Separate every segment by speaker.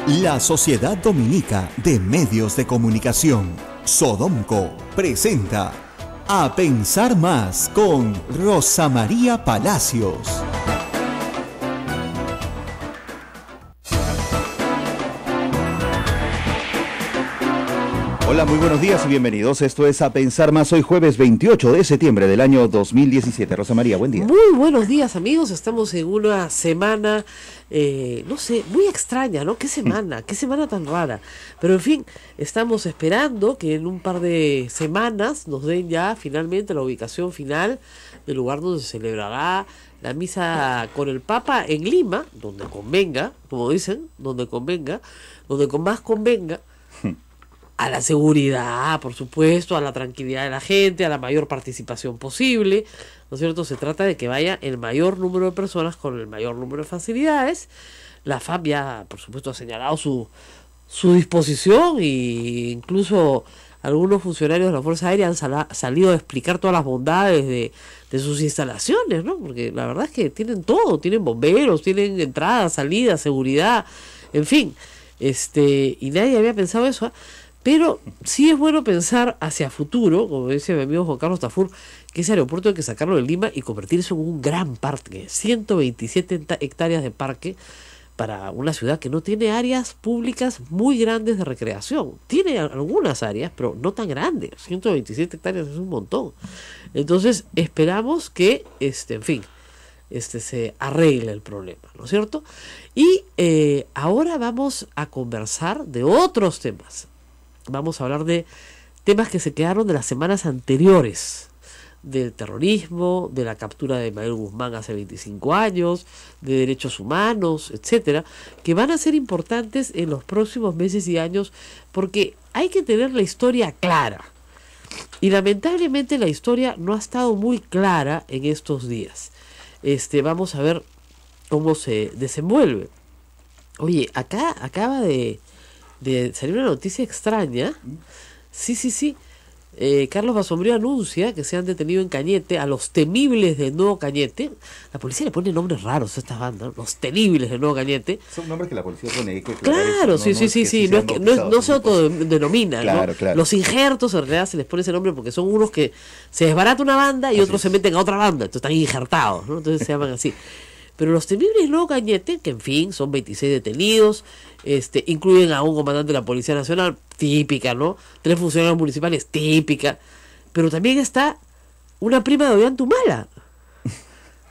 Speaker 1: La Sociedad Dominica de Medios de Comunicación, Sodomco, presenta A Pensar Más con Rosa María Palacios. Hola, muy buenos días y bienvenidos. Esto es A Pensar Más, hoy jueves 28 de septiembre del año 2017. Rosa María, buen día.
Speaker 2: Muy buenos días, amigos. Estamos en una semana, no sé, muy extraña, ¿no? ¿Qué semana? ¿Qué semana tan rara? Pero en fin, estamos esperando que en un par de semanas nos den ya finalmente la ubicación final del lugar donde se celebrará la misa con el Papa en Lima, donde convenga, como dicen, donde convenga, donde con más convenga, a la seguridad, por supuesto, a la tranquilidad de la gente, a la mayor participación posible, ¿no es cierto? Se trata de que vaya el mayor número de personas con el mayor número de facilidades. La FAP ya, por supuesto, ha señalado su disposición, e incluso algunos funcionarios de la Fuerza Aérea han salido a explicar todas las bondades de sus instalaciones, ¿no? Porque la verdad es que tienen todo, tienen bomberos, tienen entradas, salidas, seguridad, en fin, y nadie había pensado eso, ¿eh? Pero sí es bueno pensar hacia futuro, como dice mi amigo Juan Carlos Tafur, que ese aeropuerto hay que sacarlo de Lima y convertirse en un gran parque, 127 hectáreas de parque para una ciudad que no tiene áreas públicas muy grandes de recreación. Tiene algunas áreas, pero no tan grandes. 127 hectáreas es un montón. Entonces esperamos que, en fin, se arregle el problema, ¿no es cierto? Y ahora vamos a conversar de otros temas. Vamos a hablar de temas que se quedaron de las semanas anteriores, del terrorismo, de la captura de Manuel Guzmán hace 25 años, de derechos humanos, etcétera, que van a ser importantes en los próximos meses y años, porque hay que tener la historia clara. Y lamentablemente la historia no ha estado muy clara en estos días. Vamos a ver cómo se desenvuelve. Oye, acá acaba de salir una noticia extraña. Sí. Carlos Basombrío anuncia que se han detenido en Cañete a los temibles de Nuevo Cañete. La policía le pone nombres raros a esta banda, ¿no? Los temibles de Nuevo Cañete.
Speaker 3: Son nombres que la policía pone.
Speaker 2: Claro, sí. No se autodenominan,
Speaker 3: claro,
Speaker 2: ¿no?
Speaker 3: Claro.
Speaker 2: Los injertos en realidad se les pone ese nombre porque son unos que se desbarata una banda y
Speaker 3: Así
Speaker 2: otros
Speaker 3: es.
Speaker 2: se meten a otra banda, entonces están injertados, ¿no? Entonces se llaman así. Pero los temibles de Nuevo Cañete, que en fin, son 26 detenidos, incluyen a un comandante de la Policía Nacional, típica, ¿no? 3 funcionarios municipales, típica. Pero también está una prima de Ollantumala.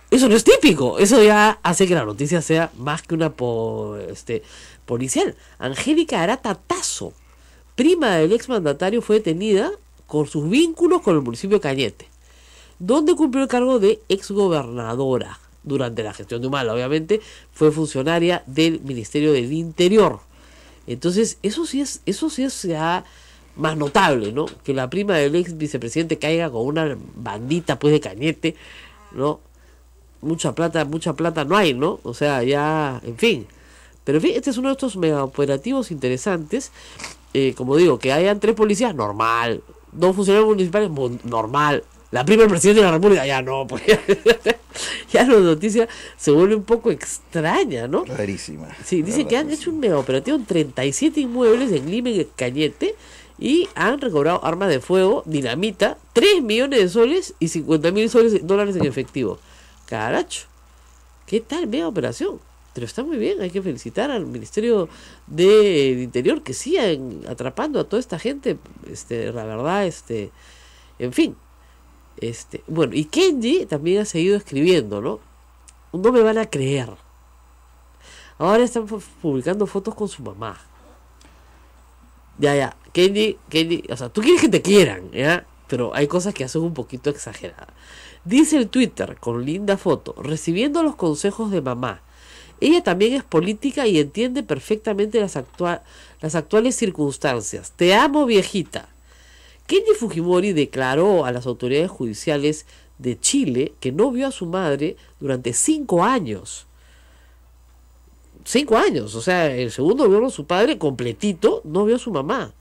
Speaker 2: Eso no es típico. Eso ya hace que la noticia sea más que una policial. Angélica Arata Tazo, prima del exmandatario, fue detenida con sus vínculos con el municipio de Cañete, donde cumplió el cargo de exgobernadora. Durante la gestión de Humala, obviamente, fue funcionaria del Ministerio del Interior. Entonces, eso sí es ya más notable, ¿no? Que la prima del ex vicepresidente caiga con una bandita, pues, de Cañete, ¿no? Mucha plata no hay, ¿no? O sea, ya, en fin. Pero en fin, este es uno de estos mega operativos interesantes. Como digo, que hayan 3 policías, normal. 2 funcionarios municipales, normal. La prima del presidente de la República, ya no, pues ya la noticia se vuelve un poco extraña, ¿no?
Speaker 3: Rarísima.
Speaker 2: Sí, dice que han hecho un mega operativo en 37 inmuebles en Lima y Cañete y han recobrado armas de fuego, dinamita, 3 millones de soles y 50.000 dólares en efectivo. Caracho, ¿qué tal mega operación? Pero está muy bien, hay que felicitar al Ministerio del Interior que sigan atrapando a toda esta gente, la verdad, en fin. Bueno, y Kenji también ha seguido escribiendo, ¿no? No me van a creer. Ahora están publicando fotos con su mamá. Ya, Kenji, o sea, tú quieres que te quieran, ¿ya? Pero hay cosas que hacen un poquito exageradas. Dice el Twitter, con linda foto, recibiendo los consejos de mamá. Ella también es política y entiende perfectamente las actuales circunstancias. Te amo, viejita. Kenji Fujimori declaró a las autoridades judiciales de Chile que no vio a su madre durante 5 años. 5 años, o sea, el segundo gobierno de su padre completito no vio a su mamá.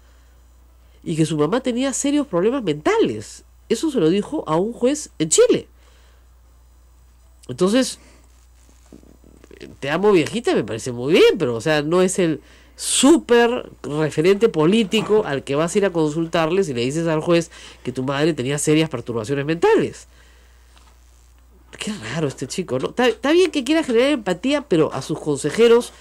Speaker 2: Y que su mamá tenía serios problemas mentales. Eso se lo dijo a un juez en Chile. Entonces, te amo, viejita, me parece muy bien, pero o sea, no es el súper referente político al que vas a ir a consultarles y le dices al juez que tu madre tenía serias perturbaciones mentales. Qué raro este chico, ¿no? Está bien que quiera generar empatía, pero a sus consejeros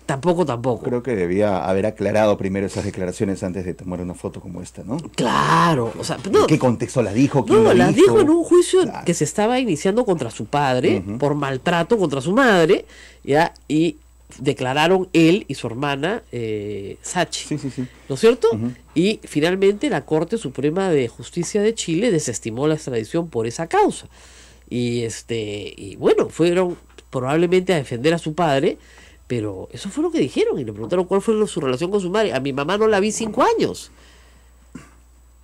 Speaker 2: tampoco.
Speaker 3: Creo que debía haber aclarado primero esas declaraciones antes de tomar una foto como esta, ¿no?
Speaker 2: Claro, o sea, no,
Speaker 3: ¿en qué contexto la dijo? ¿Quién
Speaker 2: no,
Speaker 3: la
Speaker 2: las
Speaker 3: dijo?
Speaker 2: dijo en un juicio
Speaker 3: Claro.
Speaker 2: que se estaba iniciando contra su padre por maltrato contra su madre, ya, y declararon él y su hermana Sachi,
Speaker 3: Sí.
Speaker 2: ¿no es cierto? Y finalmente la Corte Suprema de Justicia de Chile desestimó la extradición por esa causa. Y bueno, fueron probablemente a defender a su padre, pero eso fue lo que dijeron y le preguntaron cuál fue su relación con su madre. A mi mamá no la vi 5 años.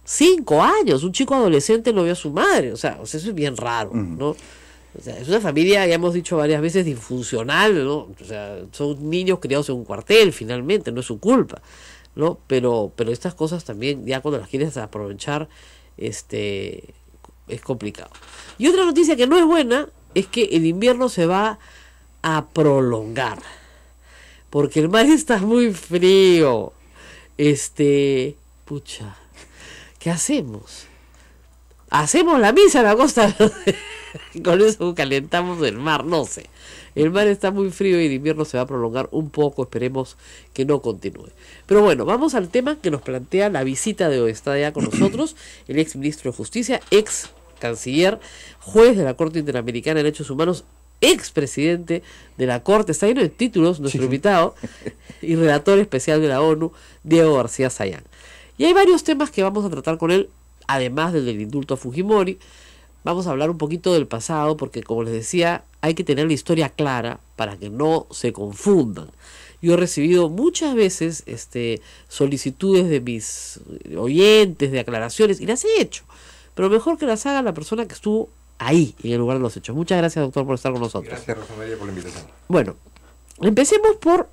Speaker 2: 5 años, un chico adolescente no vio a su madre, o sea, eso es bien raro, ¿no? O sea, es una familia, ya hemos dicho varias veces, disfuncional, ¿no? O sea, son niños criados en un cuartel, finalmente, no es su culpa, ¿no? Pero estas cosas también, ya cuando las quieres aprovechar, es complicado. Y otra noticia que no es buena es que el invierno se va a prolongar, porque el mar está muy frío. Pucha, ¿qué hacemos? Hacemos la misa en la Costa Verde. Con eso calentamos el mar, no sé. El mar está muy frío y el invierno se va a prolongar un poco, esperemos que no continúe. Pero bueno, vamos al tema que nos plantea la visita de hoy. Está ya con nosotros el ex ministro de Justicia, ex canciller, juez de la Corte Interamericana de Derechos Humanos, ex presidente de la Corte, está lleno de títulos, nuestro invitado, y relator especial de la ONU, Diego García Sayán. Y hay varios temas que vamos a tratar con él, además del indulto a Fujimori. Vamos a hablar un poquito del pasado, porque como les decía, hay que tener la historia clara para que no se confundan. Yo he recibido muchas veces solicitudes de mis oyentes, de aclaraciones, y las he hecho. Pero mejor que las haga la persona que estuvo ahí, en el lugar de los hechos. Muchas gracias, doctor, por estar con nosotros.
Speaker 4: Gracias, Rosa María, por la invitación.
Speaker 2: Bueno, empecemos por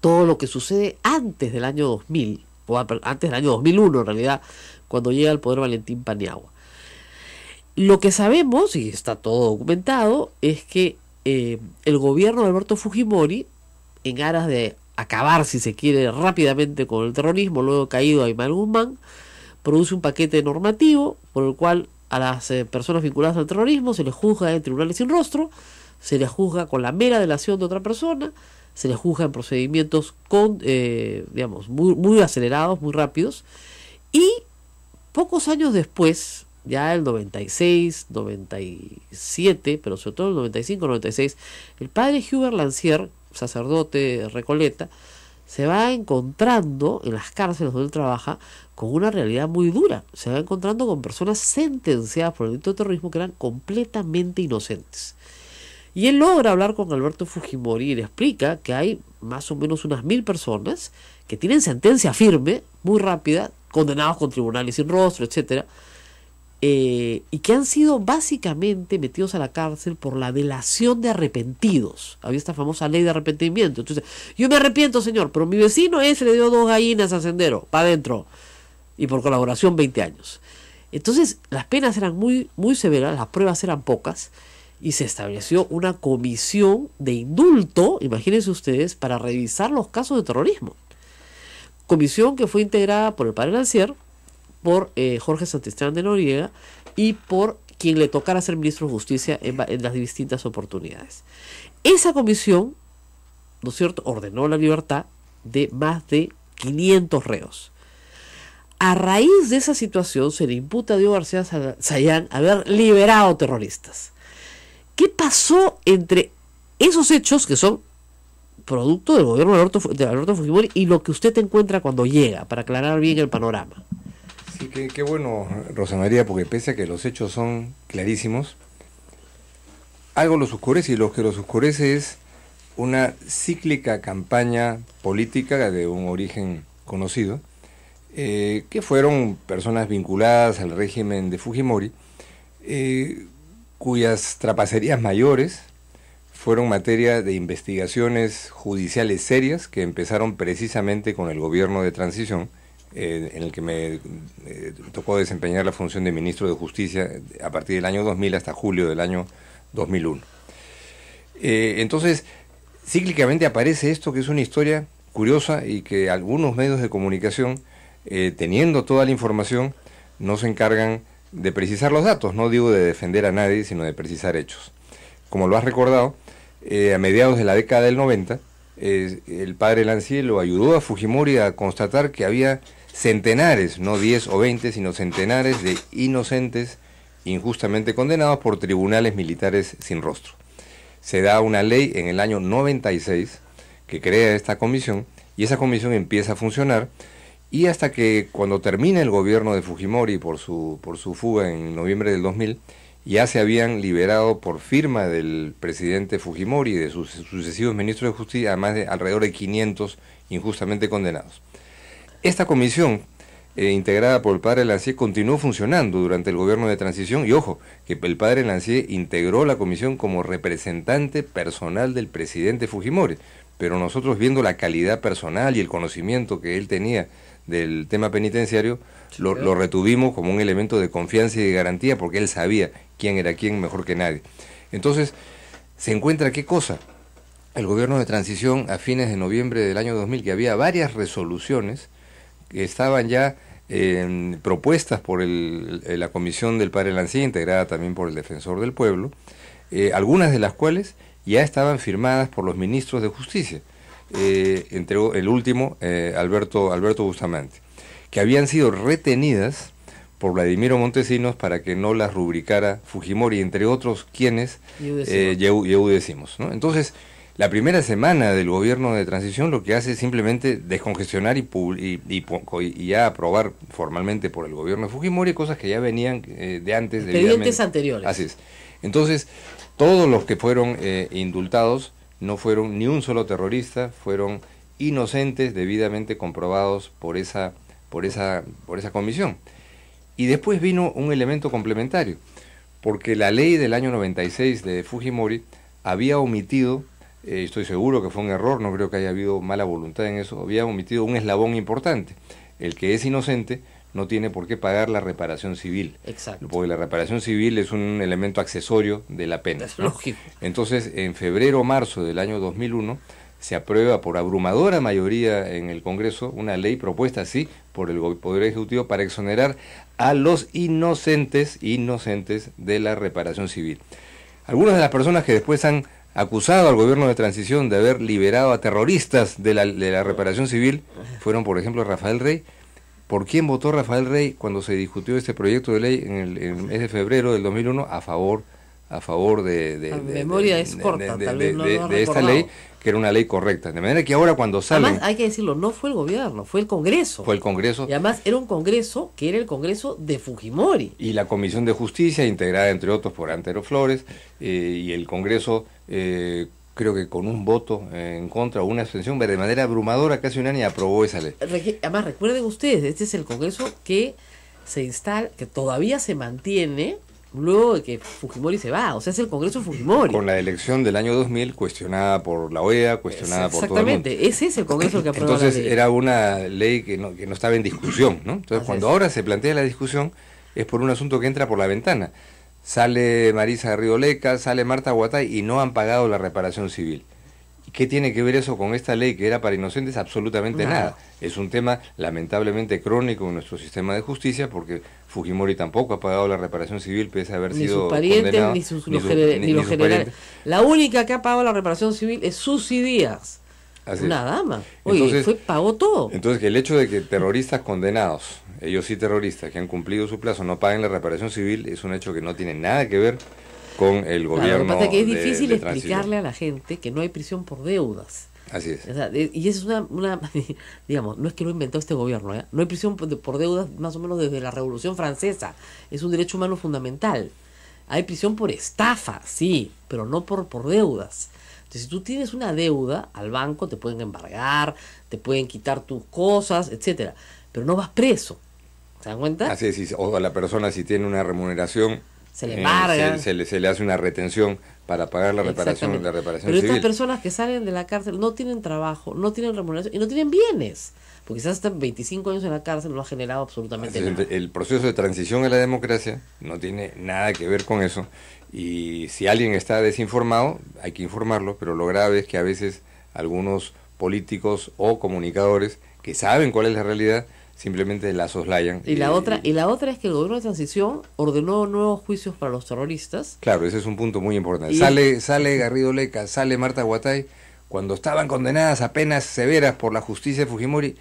Speaker 2: todo lo que sucede antes del año 2000, o antes del año 2001 en realidad, cuando llega al poder Valentín Paniagua. Lo que sabemos, y está todo documentado, es que el gobierno de Alberto Fujimori, en aras de acabar, si se quiere, rápidamente con el terrorismo, luego caído a Aymal Guzmán, produce un paquete normativo por el cual a las personas vinculadas al terrorismo se les juzga en tribunales sin rostro, se les juzga con la mera delación de otra persona, se les juzga en procedimientos muy acelerados, muy rápidos, y pocos años después, ya el 96, 97, pero sobre todo el 95, 96, el padre Hubert Lancier, sacerdote de Recoleta, se va encontrando en las cárceles donde él trabaja con una realidad muy dura. Se va encontrando con personas sentenciadas por el delito de terrorismo que eran completamente inocentes. Y él logra hablar con Alberto Fujimori y le explica que hay más o menos unas 1000 personas que tienen sentencia firme, muy rápida, condenados con tribunales sin rostro, etcétera, y que han sido básicamente metidos a la cárcel por la delación de arrepentidos. Había esta famosa ley de arrepentimiento. Entonces, yo me arrepiento, señor, pero mi vecino ese le dio 2 gallinas a Sendero, para adentro, y por colaboración 20 años. Entonces, las penas eran muy, muy severas, las pruebas eran pocas, y se estableció una comisión de indulto, imagínense ustedes, para revisar los casos de terrorismo. Comisión que fue integrada por el padre Lancier, por Jorge Santisteban de Noriega y por quien le tocara ser ministro de Justicia en las distintas oportunidades. Esa comisión, ¿no es cierto?, ordenó la libertad de más de 500 reos. A raíz de esa situación se le imputa a Diego García Sayán haber liberado terroristas. ¿Qué pasó entre esos hechos que son producto del gobierno de Alberto Fujimori y lo que usted encuentra cuando llega, para aclarar bien el panorama?
Speaker 4: Sí, qué bueno, Rosa María, porque pese a que los hechos son clarísimos, algo los oscurece, y lo que los oscurece es una cíclica campaña política de un origen conocido, que fueron personas vinculadas al régimen de Fujimori, cuyas trapacerías mayores fueron materia de investigaciones judiciales serias que empezaron precisamente con el gobierno de transición, en el que me tocó desempeñar la función de ministro de Justicia a partir del año 2000 hasta julio del año 2001. Entonces, cíclicamente aparece esto, que es una historia curiosa y que algunos medios de comunicación, teniendo toda la información, no se encargan de precisar los datos. No digo de defender a nadie, sino de precisar hechos. Como lo has recordado, a mediados de la década del 90, el padre Lancier lo ayudó a Fujimori a constatar que había centenares, no 10 o 20, sino centenares de inocentes injustamente condenados por tribunales militares sin rostro. Se da una ley en el año 96 que crea esta comisión, y esa comisión empieza a funcionar, y hasta que cuando termina el gobierno de Fujimori por su fuga en noviembre del 2000, ya se habían liberado por firma del presidente Fujimori y de sus sucesivos ministros de justicia a más de alrededor de 500 injustamente condenados. Esta comisión, integrada por el padre Lancier, continuó funcionando durante el gobierno de transición, y ojo, que el padre Lancier integró la comisión como representante personal del presidente Fujimori, pero nosotros, viendo la calidad personal y el conocimiento que él tenía del tema penitenciario, lo retuvimos como un elemento de confianza y de garantía, porque él sabía quién era quién mejor que nadie. Entonces, se encuentra qué cosa. El gobierno de transición, a fines de noviembre del año 2000, que había varias resoluciones que estaban ya propuestas por la comisión del padre Lancier, integrada también por el defensor del pueblo, algunas de las cuales ya estaban firmadas por los ministros de justicia, entre el último, Alberto Bustamante, que habían sido retenidas por Vladimiro Montesinos para que no las rubricara Fujimori, entre otros quienes Yehu decimos, ¿no? Entonces, la primera semana del gobierno de transición lo que hace es simplemente descongestionar y ya aprobar formalmente por el gobierno de Fujimori cosas que ya venían de antes.
Speaker 2: Expedientes anteriores.
Speaker 4: Así es. Entonces, todos los que fueron indultados no fueron ni un solo terrorista, fueron inocentes debidamente comprobados por esa comisión. Y después vino un elemento complementario, porque la ley del año 96 de Fujimori había omitido, estoy seguro que fue un error, no creo que haya habido mala voluntad en eso, había omitido un eslabón importante. El que es inocente no tiene por qué pagar la reparación civil.
Speaker 2: Exacto.
Speaker 4: Porque la reparación civil es un elemento accesorio de la pena,
Speaker 2: Es
Speaker 4: ¿no?
Speaker 2: lógico.
Speaker 4: Entonces, en febrero o marzo del año 2001, se aprueba por abrumadora mayoría en el Congreso una ley propuesta así por el Poder Ejecutivo para exonerar a los inocentes de la reparación civil. Algunas de las personas que después han acusado al gobierno de transición de haber liberado a terroristas de la reparación civil fueron, por ejemplo, Rafael Rey. ¿Por quién votó Rafael Rey cuando se discutió este proyecto de ley en el mes de febrero del 2001? A favor de
Speaker 2: memoria es corta, tal vez no lo has
Speaker 4: de esta
Speaker 2: recordado.
Speaker 4: ley, que era una ley correcta. De manera que ahora cuando salen...
Speaker 2: Además, hay que decirlo, no fue el gobierno, fue el Congreso.
Speaker 4: Fue el Congreso.
Speaker 2: Y además era un Congreso que era el Congreso de Fujimori.
Speaker 4: Y la Comisión de Justicia, integrada entre otros por Antero Flores, y el Congreso, creo que con un voto en contra o una abstención, de manera abrumadora, casi unánime, aprobó esa ley.
Speaker 2: Además, recuerden ustedes, este es el Congreso que se instala, que todavía se mantiene luego de que Fujimori se va, o sea, es el Congreso Fujimori.
Speaker 4: Con la elección del año 2000, cuestionada por la OEA, cuestionada por todo el mundo.
Speaker 2: Exactamente, ese es el Congreso que aprueba
Speaker 4: Entonces
Speaker 2: la ley.
Speaker 4: era una ley que no estaba en discusión, ¿no? Entonces
Speaker 2: Así
Speaker 4: cuando
Speaker 2: es.
Speaker 4: ahora se plantea la discusión, es por un asunto que entra por la ventana. Sale Marisa Rioleca, sale Marta Guatay y no han pagado la reparación civil. ¿Qué tiene que ver eso con esta ley que era para inocentes? Absolutamente nada. Es un tema lamentablemente crónico en nuestro sistema de justicia, porque Fujimori tampoco ha pagado la reparación civil pese a haber
Speaker 2: Ni
Speaker 4: sido
Speaker 2: sus parientes,
Speaker 4: condenado,
Speaker 2: ni los
Speaker 4: sus
Speaker 2: generales.
Speaker 4: parientes.
Speaker 2: La única que ha pagado la reparación civil es Susy Díaz.
Speaker 4: Así
Speaker 2: Una
Speaker 4: es.
Speaker 2: dama. Oye,
Speaker 4: Entonces,
Speaker 2: pagó todo.
Speaker 4: Entonces, que el hecho de que terroristas condenados, ellos sí terroristas, que han cumplido su plazo, no paguen la reparación civil, es un hecho que no tiene nada que ver con el gobierno.
Speaker 2: Claro, lo que pasa es que es
Speaker 4: de
Speaker 2: difícil
Speaker 4: transición.
Speaker 2: explicarle a la gente que no hay prisión por deudas.
Speaker 4: Así es.
Speaker 2: O sea, y eso es una digamos, no es que lo inventó este gobierno, ¿eh? No hay prisión por deudas más o menos desde la Revolución Francesa. Es un derecho humano fundamental. Hay prisión por estafa, sí, pero no por deudas. Entonces, si tú tienes una deuda al banco, te pueden embargar, te pueden quitar tus cosas, etcétera, pero no vas preso. ¿Se dan cuenta?
Speaker 4: Así es, o la persona si tiene una remuneración
Speaker 2: se le embarga.
Speaker 4: Se le hace una retención para pagar la reparación
Speaker 2: Pero
Speaker 4: civil.
Speaker 2: estas personas que salen de la cárcel no tienen trabajo, no tienen remuneración y no tienen bienes, porque quizás están 25 años en la cárcel, no ha generado absolutamente nada.
Speaker 4: El proceso de transición a la democracia no tiene nada que ver con eso, y si alguien está desinformado, hay que informarlo, pero lo grave es que a veces algunos políticos o comunicadores que saben cuál es la realidad simplemente la soslayan.
Speaker 2: Y la otra es que el gobierno de transición ordenó nuevos juicios para los terroristas.
Speaker 4: Claro, ese es un punto muy importante.
Speaker 2: Y
Speaker 4: Sale Garrido Leca, sale Marta Guatay, cuando estaban condenadas a penas severas por la justicia de Fujimori.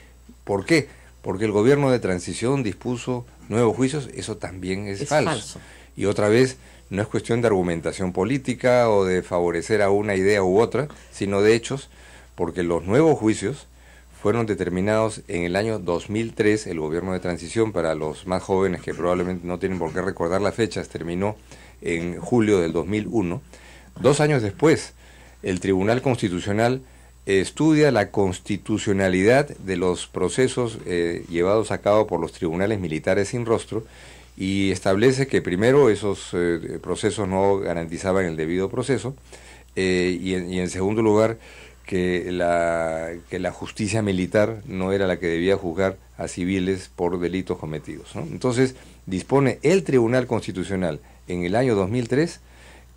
Speaker 4: ¿Por qué? Porque el gobierno de transición dispuso nuevos juicios. Eso también es falso. Y otra vez, no es cuestión de argumentación política o de favorecer a una idea u otra, sino de hechos, porque los nuevos juicios fueron determinados en el año 2003, el gobierno de transición, para los más jóvenes que probablemente no tienen por qué recordar las fechas, terminó en julio del 2001. 2 años después, el Tribunal Constitucional estudia la constitucionalidad de los procesos llevados a cabo por los tribunales militares sin rostro y establece que primero esos procesos no garantizaban el debido proceso y en segundo lugar que la justicia militar no era la que debía juzgar a civiles por delitos cometidos, ¿no? Entonces dispone el Tribunal Constitucional en el año 2003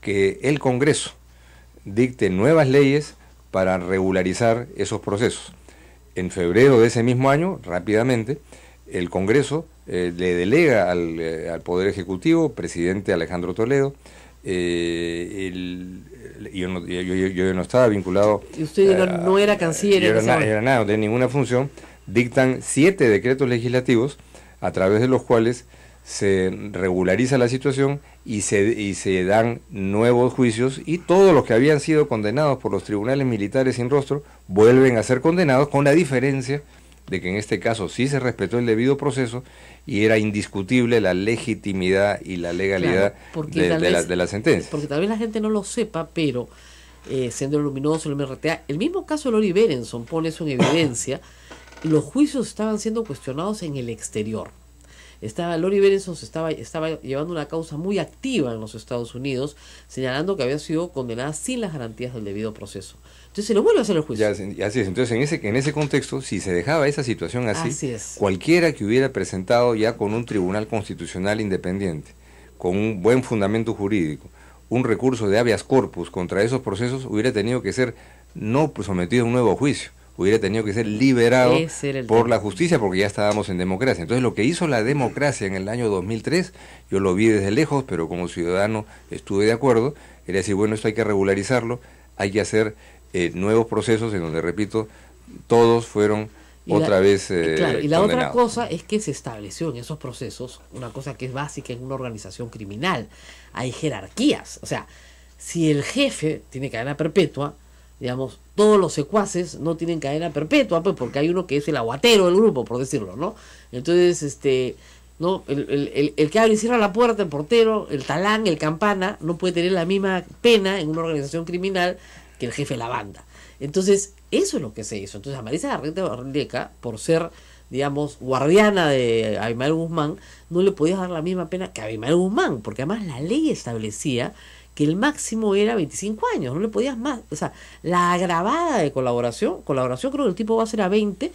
Speaker 4: que el Congreso dicte nuevas leyes para regularizar esos procesos. En febrero de ese mismo año, rápidamente, el Congreso le delega al Poder Ejecutivo, presidente Alejandro Toledo, yo no estaba vinculado.
Speaker 2: Y usted no era canciller.
Speaker 4: Era nada, no tenía ninguna función. Dictan 7 decretos legislativos a través de los cuales se regulariza la situación y se dan nuevos juicios y todos los que habían sido condenados por los tribunales militares sin rostro vuelven a ser condenados, con la diferencia de que en este caso sí se respetó el debido proceso y era indiscutible la legitimidad y la legalidad de la sentencia.
Speaker 2: Porque tal vez la gente no lo sepa, pero Sendero Luminoso, el MRTA, el mismo caso de Lori Berenson pone eso en evidencia. Los juicios estaban siendo cuestionados en el exterior. Lori Berenson estaba llevando una causa muy activa en los Estados Unidos, señalando que había sido condenada sin las garantías del debido proceso. Entonces se lo vuelve a hacer el juicio.
Speaker 4: Así es. Entonces en ese contexto, si se dejaba esa situación así
Speaker 2: es.
Speaker 4: Cualquiera que hubiera presentado ya con un tribunal constitucional independiente, con un buen fundamento jurídico, un recurso de habeas corpus contra esos procesos, hubiera tenido que ser no sometido a un nuevo juicio, hubiera tenido que ser liberado por la justicia, porque ya estábamos en democracia. Entonces lo que hizo la democracia en el año 2003, yo lo vi desde lejos, pero como ciudadano estuve de acuerdo, era decir, bueno, esto hay que regularizarlo, hay que hacer nuevos procesos en donde, repito, todos fueron otra vez
Speaker 2: claro, y la
Speaker 4: condenados.
Speaker 2: otra cosa es que se estableció en esos procesos una cosa que es básica en una organización criminal. Hay jerarquías. O sea, si el jefe tiene cadena perpetua, digamos, todos los secuaces no tienen cadena perpetua, pues porque hay uno que es el aguatero del grupo, por decirlo, ¿no? Entonces, no, el que abre y cierra la puerta, el portero, el talán, el campana, no puede tener la misma pena en una organización criminal que el jefe de la banda. Entonces, eso es lo que se hizo. Entonces, a Marisa Larreta, por ser, digamos, guardiana de Abimael Guzmán, no le podías dar la misma pena que a Abimael Guzmán, porque además la ley establecía que el máximo era 25 años, no le podías más. O sea, la agravada de colaboración creo que el tipo va a ser a 20,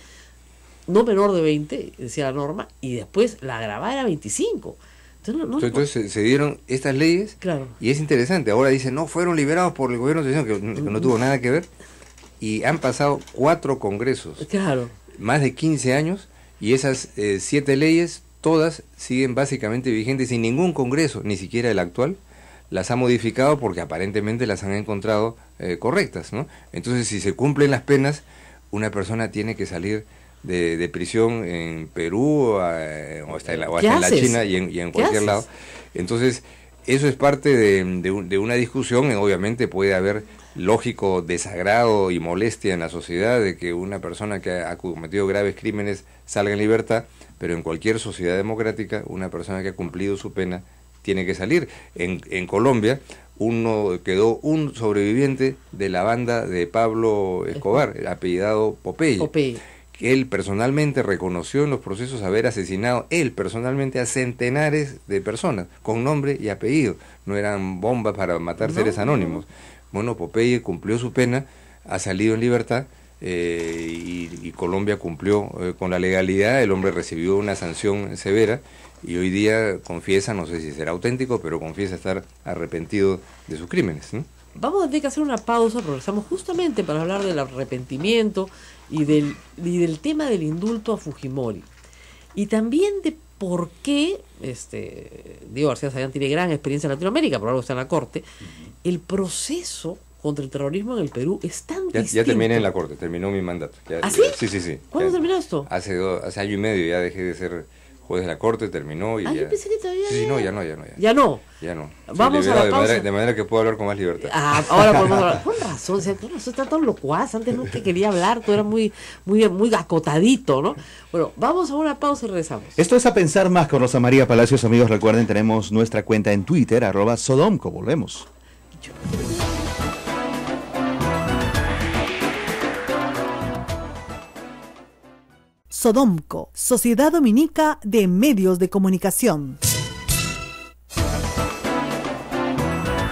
Speaker 2: no menor de 20, decía la norma, y después la agravada era 25.
Speaker 4: Entonces se dieron estas leyes,
Speaker 2: claro.
Speaker 4: Y es interesante, ahora dicen, no, fueron liberados por el gobierno de transición, que no tuvo nada que ver, y han pasado 4 congresos,
Speaker 2: claro,
Speaker 4: más de 15 años, y esas 7 leyes, todas siguen básicamente vigentes, sin ningún congreso, ni siquiera el actual, las ha modificado porque aparentemente las han encontrado correctas, ¿no? Entonces, si se cumplen las penas, una persona tiene que salir de prisión en Perú o hasta en la China y en cualquier lado. Entonces, eso es parte de una discusión. Obviamente puede haber lógico desagrado y molestia en la sociedad de que una persona que ha cometido graves crímenes salga en libertad, pero en cualquier sociedad democrática, una persona que ha cumplido su pena tiene que salir. En Colombia quedó un sobreviviente de la banda de Pablo Escobar, apellidado Popeye, que él personalmente reconoció en los procesos haber asesinado él personalmente a centenares de personas, con nombre y apellido, no eran bombas para matar seres anónimos. Bueno, Popeye cumplió su pena, ha salido en libertad, y Colombia cumplió con la legalidad, el hombre recibió una sanción severa, y hoy día confiesa, no sé si será auténtico, pero confiesa estar arrepentido de sus crímenes, ¿no?
Speaker 2: Vamos a tener que hacer una pausa, regresamos justamente para hablar del arrepentimiento y del tema del indulto a Fujimori. Y también de por qué, Diego García Sayán tiene gran experiencia en Latinoamérica, por algo está en la Corte, el proceso contra el terrorismo en el Perú es tan distinto.
Speaker 4: Ya terminé en la Corte, terminó mi mandato.
Speaker 2: ¿Ah, sí?
Speaker 4: Sí.
Speaker 2: ¿Cuándo terminó esto?
Speaker 4: Hace año y medio ya dejé de ser juez de la Corte, terminó y ya...
Speaker 2: Yo pensé que todavía...
Speaker 4: Sí, no, ya no.
Speaker 2: ¿Ya no?
Speaker 4: Ya no.
Speaker 2: Vamos a la pausa.
Speaker 4: De manera que puedo hablar con más libertad.
Speaker 2: Ahora podemos hablar. Con razón, está tan locuaz. Antes no te quería hablar, tú eras muy acotadito, ¿no? Bueno, vamos a una pausa y regresamos.
Speaker 3: Esto es A Pensar Más con Rosa María Palacios. Amigos, recuerden, tenemos nuestra cuenta en Twitter, @Sodomco. Volvemos.
Speaker 5: Sodomco, Sociedad Dominica de Medios de Comunicación.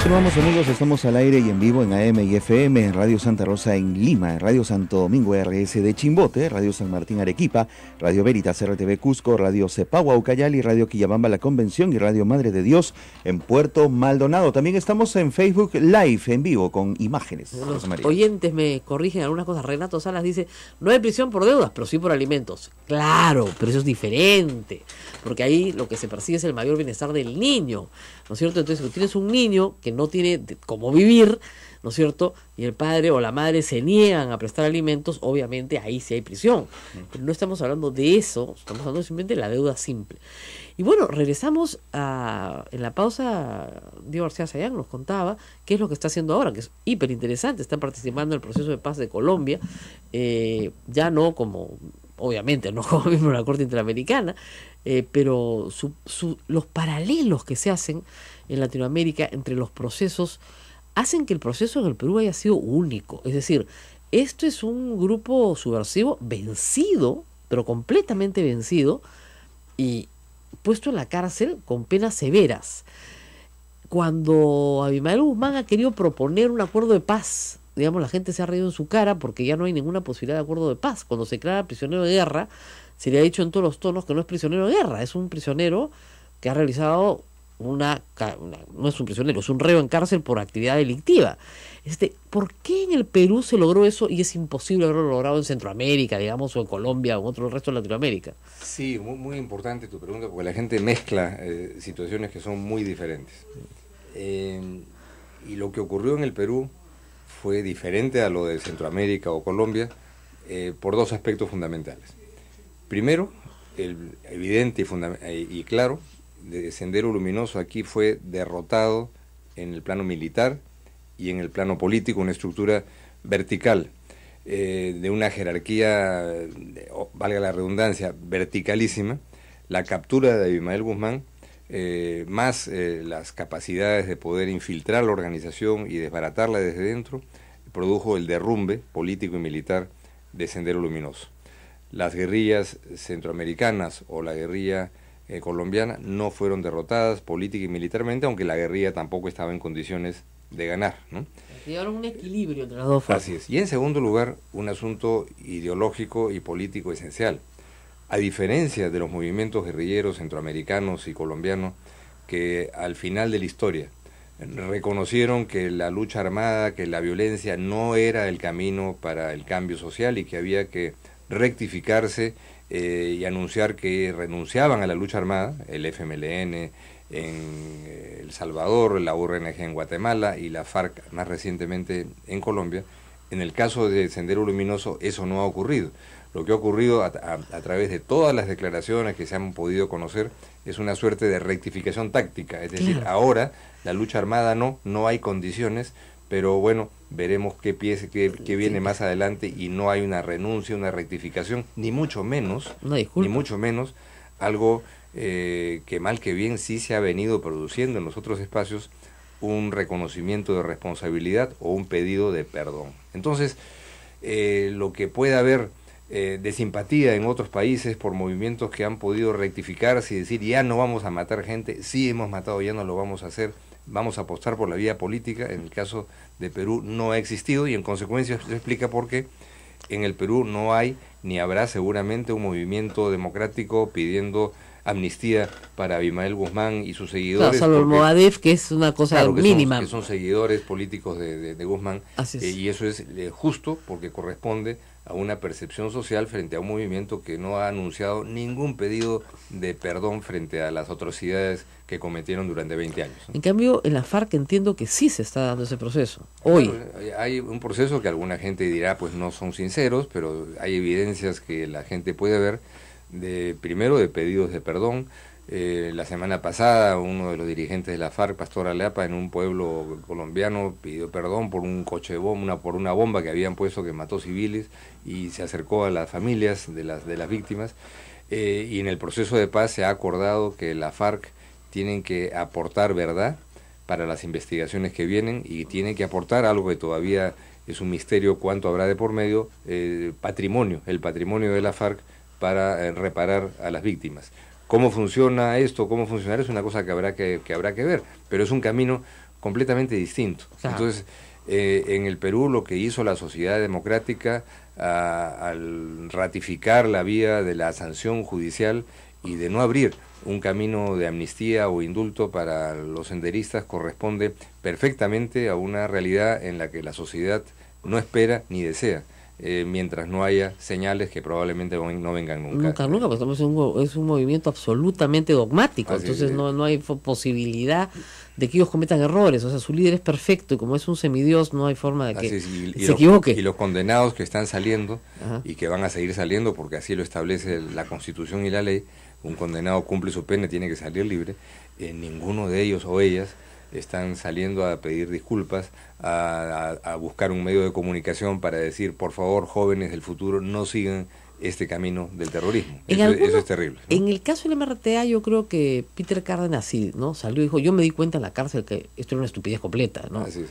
Speaker 3: Continuamos, amigos, estamos al aire y en vivo en AM y FM, en Radio Santa Rosa en Lima, en Radio Santo Domingo RS de Chimbote, Radio San Martín Arequipa, Radio Veritas RTV Cusco, Radio Cepagua Ucayali, Radio Quillabamba La Convención y Radio Madre de Dios en Puerto Maldonado. También estamos en Facebook Live, en vivo, con imágenes.
Speaker 2: Los oyentes me corrigen algunas cosas. Renato Salas dice, no hay prisión por deudas, pero sí por alimentos. Claro, pero eso es diferente, porque ahí lo que se persigue es el mayor bienestar del niño, ¿no es cierto? Entonces, si tienes un niño que no tiene cómo vivir, ¿no es cierto?, y el padre o la madre se niegan a prestar alimentos, obviamente ahí sí hay prisión. Pero no estamos hablando de eso, estamos hablando simplemente de la deuda simple. Y bueno, regresamos en la pausa. Diego García Sayán nos contaba qué es lo que está haciendo ahora, que es hiper interesante. Está participando en el proceso de paz de Colombia, ya no como, obviamente, no como miembro de la Corte Interamericana, pero los paralelos que se hacen en Latinoamérica entre los procesos hacen que el proceso en el Perú haya sido único. Es decir, esto es un grupo subversivo vencido, pero completamente vencido, y puesto en la cárcel con penas severas. Cuando Abimael Guzmán ha querido proponer un acuerdo de paz, digamos, la gente se ha reído en su cara porque ya no hay ninguna posibilidad de acuerdo de paz. Cuando se declara prisionero de guerra, se le ha dicho en todos los tonos que no es prisionero de guerra, es un prisionero que ha realizado no es un prisionero, es un reo en cárcel por actividad delictiva. ¿Por qué en el Perú se logró eso y es imposible haberlo logrado en Centroamérica, digamos, o en Colombia o en otro resto de Latinoamérica?
Speaker 4: Sí, muy importante tu pregunta, porque la gente mezcla situaciones que son muy diferentes. Y lo que ocurrió en el Perú fue diferente a lo de Centroamérica o Colombia por dos aspectos fundamentales. Primero, el evidente y claro, de Sendero Luminoso aquí fue derrotado en el plano militar y en el plano político, una estructura vertical, de una jerarquía, valga la redundancia, verticalísima. La captura de Abimael Guzmán, más las capacidades de poder infiltrar la organización y desbaratarla desde dentro, produjo el derrumbe político y militar de Sendero Luminoso. Las guerrillas centroamericanas o la guerrilla colombiana no fueron derrotadas política y militarmente, aunque la guerrilla tampoco estaba en condiciones de ganar, ¿no?
Speaker 2: Llevaron un equilibrio entre las dos fuerzas.
Speaker 4: Así es. Y en segundo lugar, un asunto ideológico y político esencial. A diferencia de los movimientos guerrilleros centroamericanos y colombianos, que al final de la historia reconocieron que la lucha armada, que la violencia no era el camino para el cambio social y que había que rectificarse y anunciar que renunciaban a la lucha armada, el FMLN en El Salvador, la URNG en Guatemala y la FARC más recientemente en Colombia. En el caso de Sendero Luminoso eso no ha ocurrido. Lo que ha ocurrido a través de todas las declaraciones que se han podido conocer es una suerte de rectificación táctica, es decir, ahora la lucha armada no hay condiciones, pero bueno, veremos qué viene más adelante, y no hay una renuncia, una rectificación, ni mucho menos algo que mal que bien sí se ha venido produciendo en los otros espacios, un reconocimiento de responsabilidad o un pedido de perdón. Entonces, lo que pueda haber de simpatía en otros países por movimientos que han podido rectificarse y decir ya no vamos a matar gente, sí hemos matado, ya no lo vamos a hacer, vamos a apostar por la vía política. En el caso de Perú no ha existido y en consecuencia eso explica por qué en el Perú no hay ni habrá seguramente un movimiento democrático pidiendo amnistía para Abimael Guzmán y sus seguidores.
Speaker 2: Claro, salvo el Movadef, que es una cosa
Speaker 4: claro,
Speaker 2: mínima.
Speaker 4: Que son seguidores políticos de Guzmán, y eso es justo porque corresponde a una percepción social frente a un movimiento que no ha anunciado ningún pedido de perdón frente a las atrocidades que cometieron durante 20 años, ¿no?
Speaker 2: En cambio, en la FARC entiendo que sí se está dando ese proceso, hoy.
Speaker 4: Claro, hay un proceso que alguna gente dirá, pues no son sinceros, pero hay evidencias que la gente puede ver, primero de pedidos de perdón. La semana pasada uno de los dirigentes de la FARC, Pastor Aleapa, en un pueblo colombiano pidió perdón por un coche de bomba, por una bomba que habían puesto que mató civiles, y se acercó a las familias de las víctimas, y en el proceso de paz se ha acordado que la FARC tienen que aportar verdad para las investigaciones que vienen, y tienen que aportar algo que todavía es un misterio cuánto habrá de por medio, el patrimonio de la FARC para reparar a las víctimas. ¿Cómo funciona esto? ¿Cómo funcionará? Es una cosa que habrá que ver, pero es un camino completamente distinto. Claro. Entonces, en el Perú lo que hizo la sociedad democrática al ratificar la vía de la sanción judicial y de no abrir un camino de amnistía o indulto para los senderistas corresponde perfectamente a una realidad en la que la sociedad no espera ni desea. Mientras no haya señales que probablemente no vengan nunca. Nunca,
Speaker 2: porque es un movimiento absolutamente dogmático,
Speaker 4: así
Speaker 2: entonces no hay posibilidad de que ellos cometan errores, o sea, su líder es perfecto y como es un semidios no hay forma de que se equivoque.
Speaker 4: Y los condenados que están saliendo,
Speaker 2: ajá,
Speaker 4: y que van a seguir saliendo porque así lo establece la Constitución y la ley, un condenado cumple su pena y tiene que salir libre, ninguno de ellos o ellas están saliendo a pedir disculpas, a buscar un medio de comunicación para decir, por favor, jóvenes del futuro, no sigan este camino del terrorismo. Eso es terrible, ¿no?
Speaker 2: En el caso del MRTA, yo creo que Peter Cárdenas sí, ¿no? Salió y dijo, yo me di cuenta en la cárcel que esto era una estupidez completa, ¿no?
Speaker 4: Así es.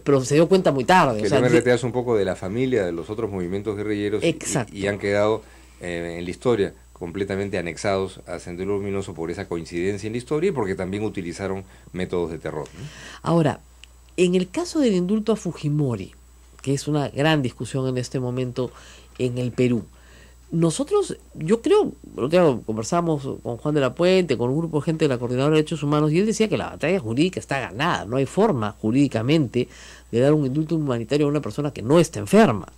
Speaker 2: Pero se dio cuenta muy tarde.
Speaker 4: Que el MRTA es un poco de la familia de los otros movimientos guerrilleros, y han quedado en la historia completamente anexados a Sendero Luminoso por esa coincidencia en la historia y porque también utilizaron métodos de terror, ¿no?
Speaker 2: Ahora, en el caso del indulto a Fujimori, que es una gran discusión en este momento en el Perú, nosotros, yo creo, conversamos con Juan de la Puente, con un grupo de gente de la Coordinadora de Derechos Humanos, y él decía que la batalla jurídica está ganada, no hay forma jurídicamente de dar un indulto humanitario a una persona que no está enferma.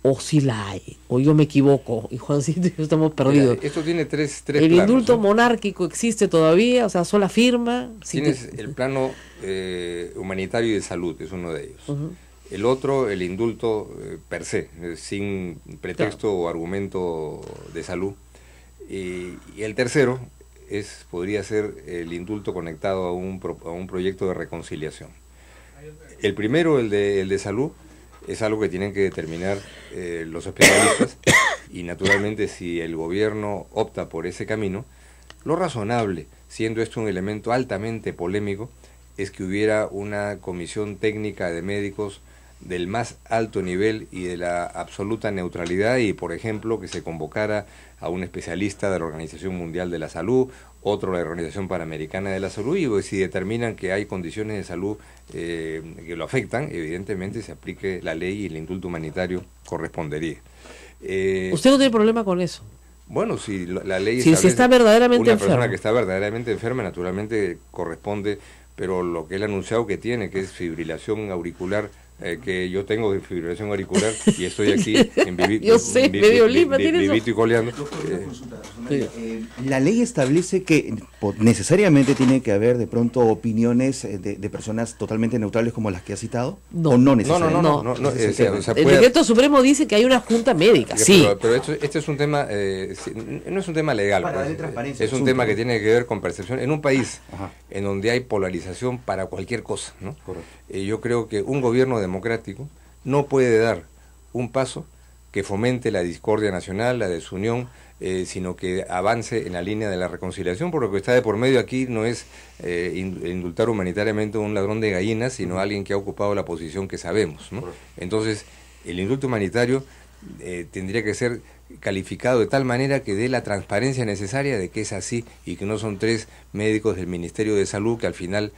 Speaker 2: O si la hay, o yo me equivoco, y Juancito y yo estamos perdidos.
Speaker 4: Mira, esto tiene tres
Speaker 2: el
Speaker 4: planos,
Speaker 2: indulto,
Speaker 4: ¿no?
Speaker 2: Monárquico existe todavía, o sea, sola firma.
Speaker 4: Tienes el plano humanitario y de salud, es uno de ellos.
Speaker 2: Uh-huh.
Speaker 4: El otro, el indulto per se, sin pretexto, claro, o argumento de salud. Y el tercero podría ser el indulto conectado a un proyecto de reconciliación. El primero, el de salud, es algo que tienen que determinar los especialistas, y naturalmente si el gobierno opta por ese camino, lo razonable, siendo esto un elemento altamente polémico, es que hubiera una comisión técnica de médicos del más alto nivel y de la absoluta neutralidad, y por ejemplo que se convocara a un especialista de la Organización Mundial de la Salud, otro de la Organización Panamericana de la Salud, y si determinan que hay condiciones de salud que lo afectan, evidentemente se aplique la ley y el indulto humanitario correspondería.
Speaker 2: ¿Usted no tiene problema con eso?
Speaker 4: Bueno, si la ley
Speaker 2: si está verdaderamente
Speaker 4: una
Speaker 2: enferma,
Speaker 4: persona que está verdaderamente enferma, naturalmente corresponde, pero lo que él ha anunciado que tiene, que es fibrilación auricular, que yo tengo de fibrilación auricular y estoy aquí en vivito y coleando.
Speaker 3: La ley establece que necesariamente tiene que haber de pronto opiniones de personas totalmente neutrales como las que ha citado,
Speaker 2: no,
Speaker 3: o no necesariamente.
Speaker 2: No. El decreto supremo dice que hay una junta médica, sí.
Speaker 4: Pero este es un tema, no es un tema legal, pues, es un tema que tiene que ver con percepción en un país, ajá, en donde hay polarización para cualquier cosa, ¿no? Yo creo que un gobierno democrático no puede dar un paso que fomente la discordia nacional, la desunión, sino que avance en la línea de la reconciliación, porque lo que está de por medio aquí no es indultar humanitariamente a un ladrón de gallinas, sino a alguien que ha ocupado la posición que sabemos, ¿no? Entonces, el indulto humanitario tendría que ser calificado de tal manera que dé la transparencia necesaria de que es así y que no son 3 médicos del Ministerio de Salud que al final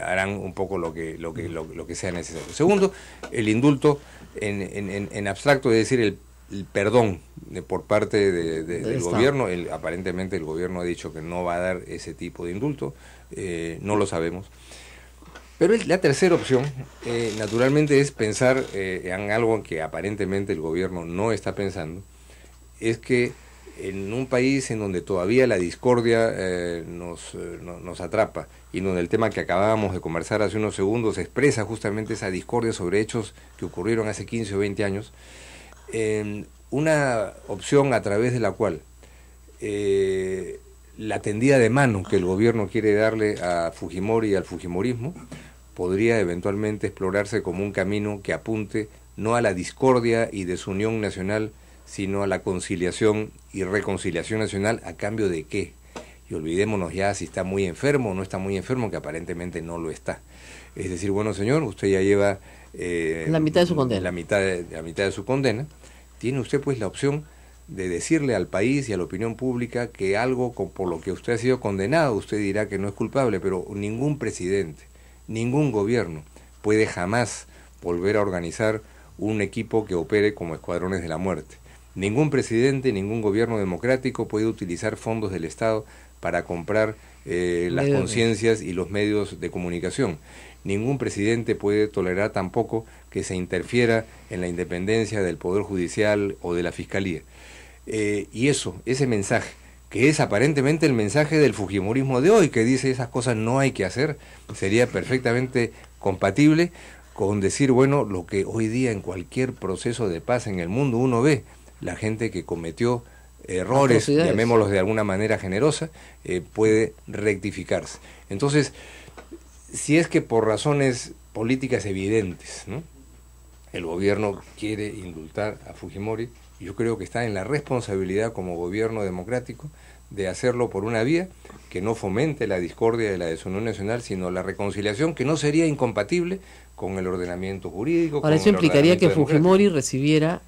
Speaker 4: harán un poco lo que sea necesario. Segundo, el indulto en abstracto, es decir, el perdón por parte del gobierno. Aparentemente el gobierno ha dicho que no va a dar ese tipo de indulto, no lo sabemos. Pero la tercera opción, naturalmente, es pensar en algo que aparentemente el gobierno no está pensando, es que en un país en donde todavía la discordia nos atrapa y donde el tema que acabábamos de conversar hace unos segundos expresa justamente esa discordia sobre hechos que ocurrieron hace 15 o 20 años, una opción a través de la cual la tendida de mano que el gobierno quiere darle a Fujimori y al fujimorismo podría eventualmente explorarse como un camino que apunte no a la discordia y desunión nacional, sino a la conciliación y reconciliación nacional. ¿A cambio de qué? Y olvidémonos ya si está muy enfermo o no está muy enfermo, que aparentemente no lo está. Es decir, bueno, señor, usted ya lleva
Speaker 2: la mitad de su condena.
Speaker 4: La mitad de su condena. Tiene usted pues la opción de decirle al país y a la opinión pública que algo por lo que usted ha sido condenado, usted dirá que no es culpable, pero ningún presidente, ningún gobierno puede jamás volver a organizar un equipo que opere como escuadrones de la muerte. Ningún presidente, ningún gobierno democrático puede utilizar fondos del Estado para comprar las conciencias y los medios de comunicación. Ningún presidente puede tolerar tampoco que se interfiera en la independencia del Poder Judicial o de la Fiscalía. Y ese mensaje, que es aparentemente el mensaje del fujimorismo de hoy, que dice esas cosas no hay que hacer, sería perfectamente compatible con decir, bueno, lo que hoy día en cualquier proceso de paz en el mundo uno ve, la gente que cometió errores, llamémoslos de alguna manera generosa, puede rectificarse. Entonces, si es que por razones políticas evidentes, ¿no?, el gobierno quiere indultar a Fujimori, yo creo que está en la responsabilidad como gobierno democrático de hacerlo por una vía que no fomente la discordia y la desunión nacional, sino la reconciliación, que no sería incompatible con el ordenamiento jurídico.
Speaker 2: Ahora, eso implicaría que Fujimori recibiera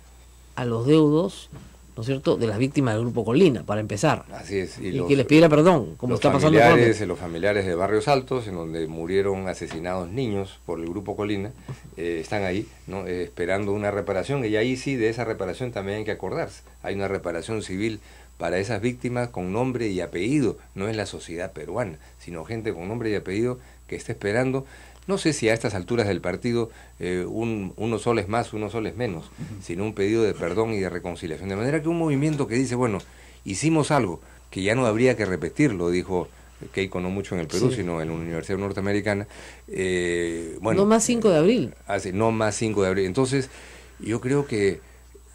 Speaker 2: a los deudos, ¿no es cierto?, de las víctimas del Grupo Colina, para empezar.
Speaker 4: Así es.
Speaker 2: Y que les pidiera perdón, como está pasando con
Speaker 4: los familiares de Barrios Altos, en donde murieron asesinados niños por el Grupo Colina, están ahí, ¿no?, esperando una reparación, y ahí sí, de esa reparación también hay que acordarse. Hay una reparación civil para esas víctimas con nombre y apellido, no es la sociedad peruana, sino gente con nombre y apellido que está esperando. No sé si a estas alturas del partido unos soles más, unos soles menos, sino un pedido de perdón y de reconciliación. De manera que un movimiento que dice, bueno, hicimos algo, que ya no habría que repetirlo, dijo Keiko, no mucho en el Perú, sino en la Universidad Norteamericana. Bueno,
Speaker 2: no más 5 de abril.
Speaker 4: No más 5 de abril. Entonces, yo creo que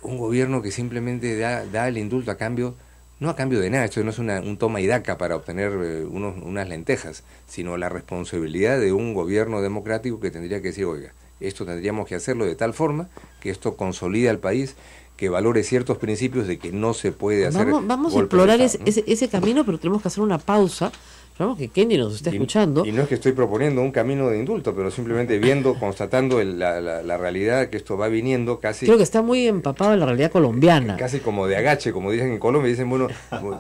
Speaker 4: un gobierno que simplemente da el indulto a cambio, no a cambio de nada, esto no es un toma y daca para obtener unas lentejas, sino la responsabilidad de un gobierno democrático que tendría que decir, oiga, esto tendríamos que hacerlo de tal forma que esto consolide al país, que valore ciertos principios de que no se puede hacer.
Speaker 2: Vamos a explorar ese camino, pero tenemos que hacer una pausa. Esperamos que Kenny nos esté escuchando.
Speaker 4: Y no es que estoy proponiendo un camino de indulto, pero simplemente constatando la realidad que esto va viniendo casi...
Speaker 2: Creo que está muy empapado en la realidad colombiana.
Speaker 4: Casi como de agache, como dicen en Colombia, dicen, bueno,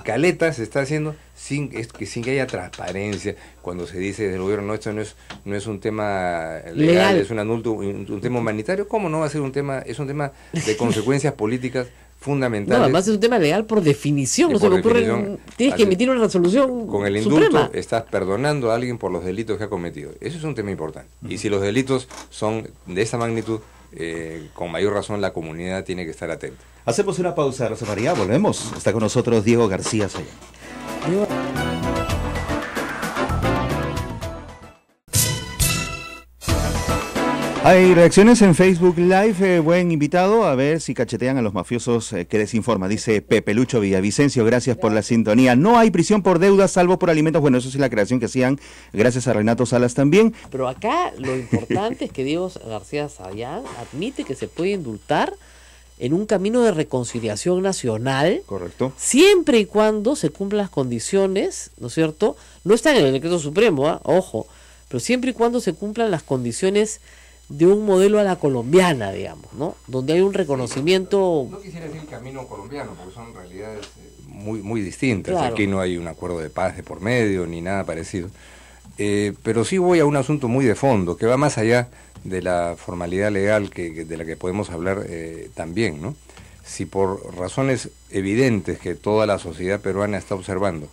Speaker 4: caleta se está haciendo sin que haya transparencia. Cuando se dice desde el gobierno, no, esto no es un tema legal, es un tema humanitario, ¿cómo no va a ser un tema? Es un tema de consecuencias políticas fundamentales.
Speaker 2: No, además es un tema legal por definición, no se me ocurre, tienes que emitir una resolución
Speaker 4: con el indulto suprema. Estás perdonando a alguien por los delitos que ha cometido. Eso es un tema importante. Y si los delitos son de esa magnitud, con mayor razón la comunidad tiene que estar atenta.
Speaker 3: Hacemos una pausa, Rosa María, volvemos. Está con nosotros Diego García Sayán. Hay reacciones en Facebook Live, buen invitado, a ver si cachetean a los mafiosos que desinforma. Dice Pepe Lucho Villavicencio, gracias por la sintonía. No hay prisión por deudas salvo por alimentos. Bueno, eso sí, la creación que hacían, gracias a Renato Salas también.
Speaker 2: Pero acá lo importante es que Diego García Sayán admite que se puede indultar en un camino de reconciliación nacional.
Speaker 3: Correcto.
Speaker 2: Siempre y cuando se cumplan las condiciones, ¿no es cierto? No está en el decreto supremo, ojo, pero siempre y cuando se cumplan las condiciones de un modelo a la colombiana, digamos, ¿no? Donde hay un reconocimiento...
Speaker 4: No quisiera decir camino colombiano, porque son realidades muy distintas.
Speaker 2: Claro.
Speaker 4: Aquí no hay un acuerdo de paz de por medio, ni nada parecido. Pero sí voy a un asunto muy de fondo, que va más allá de la formalidad legal de la que podemos hablar también, ¿no? Si por razones evidentes que toda la sociedad peruana está observando,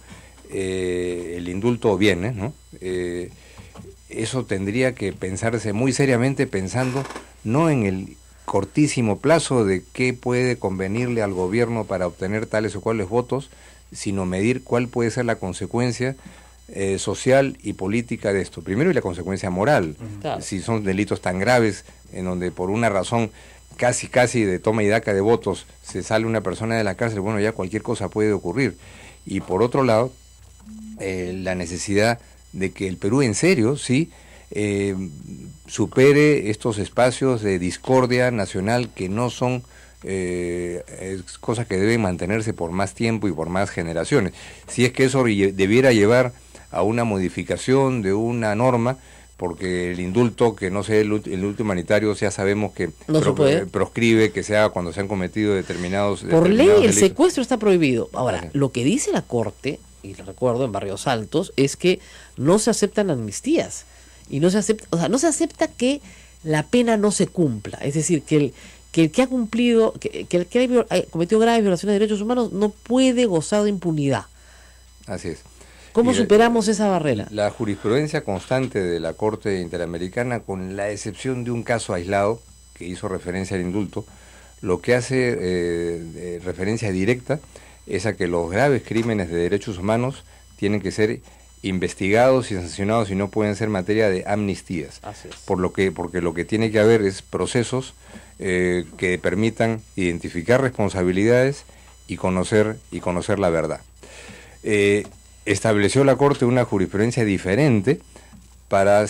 Speaker 4: el indulto viene, ¿no? Eso tendría que pensarse muy seriamente, pensando no en el cortísimo plazo de qué puede convenirle al gobierno para obtener tales o cuales votos, sino medir cuál puede ser la consecuencia social y política de esto. Primero, y la consecuencia moral.
Speaker 2: Claro.
Speaker 4: Si son delitos tan graves en donde por una razón casi de toma y daca de votos se sale una persona de la cárcel, bueno, ya cualquier cosa puede ocurrir. Y por otro lado, la necesidad de que el Perú en serio, sí, supere estos espacios de discordia nacional que no son cosas que deben mantenerse por más tiempo y por más generaciones. Si es que eso debiera llevar a una modificación de una norma, porque el indulto, que no sea el indulto humanitario, ya sabemos que
Speaker 2: No se puede.
Speaker 4: proscribe que se haga cuando se han cometido determinados
Speaker 2: Por ley el
Speaker 4: delitos.
Speaker 2: secuestro está prohibido. Ahora,
Speaker 4: Ajá.
Speaker 2: lo que dice la Corte, y lo recuerdo en Barrios Altos, es que no se aceptan amnistías. Y no se acepta, o sea, no se acepta que la pena no se cumpla. Es decir, que el que ha cumplido, que el que ha cometido graves violaciones de derechos humanos no puede gozar de impunidad.
Speaker 4: Así es.
Speaker 2: ¿Cómo
Speaker 4: Y
Speaker 2: superamos esa barrera?
Speaker 4: La jurisprudencia constante de la Corte Interamericana, con la excepción de un caso aislado que hizo referencia al indulto, lo que hace referencia directa es a que los graves crímenes de derechos humanos tienen que ser investigados y sancionados y no pueden ser materia de amnistías.
Speaker 2: Así es.
Speaker 4: Porque lo que tiene que haber es procesos que permitan identificar responsabilidades y conocer la verdad. Estableció la Corte una jurisprudencia diferente para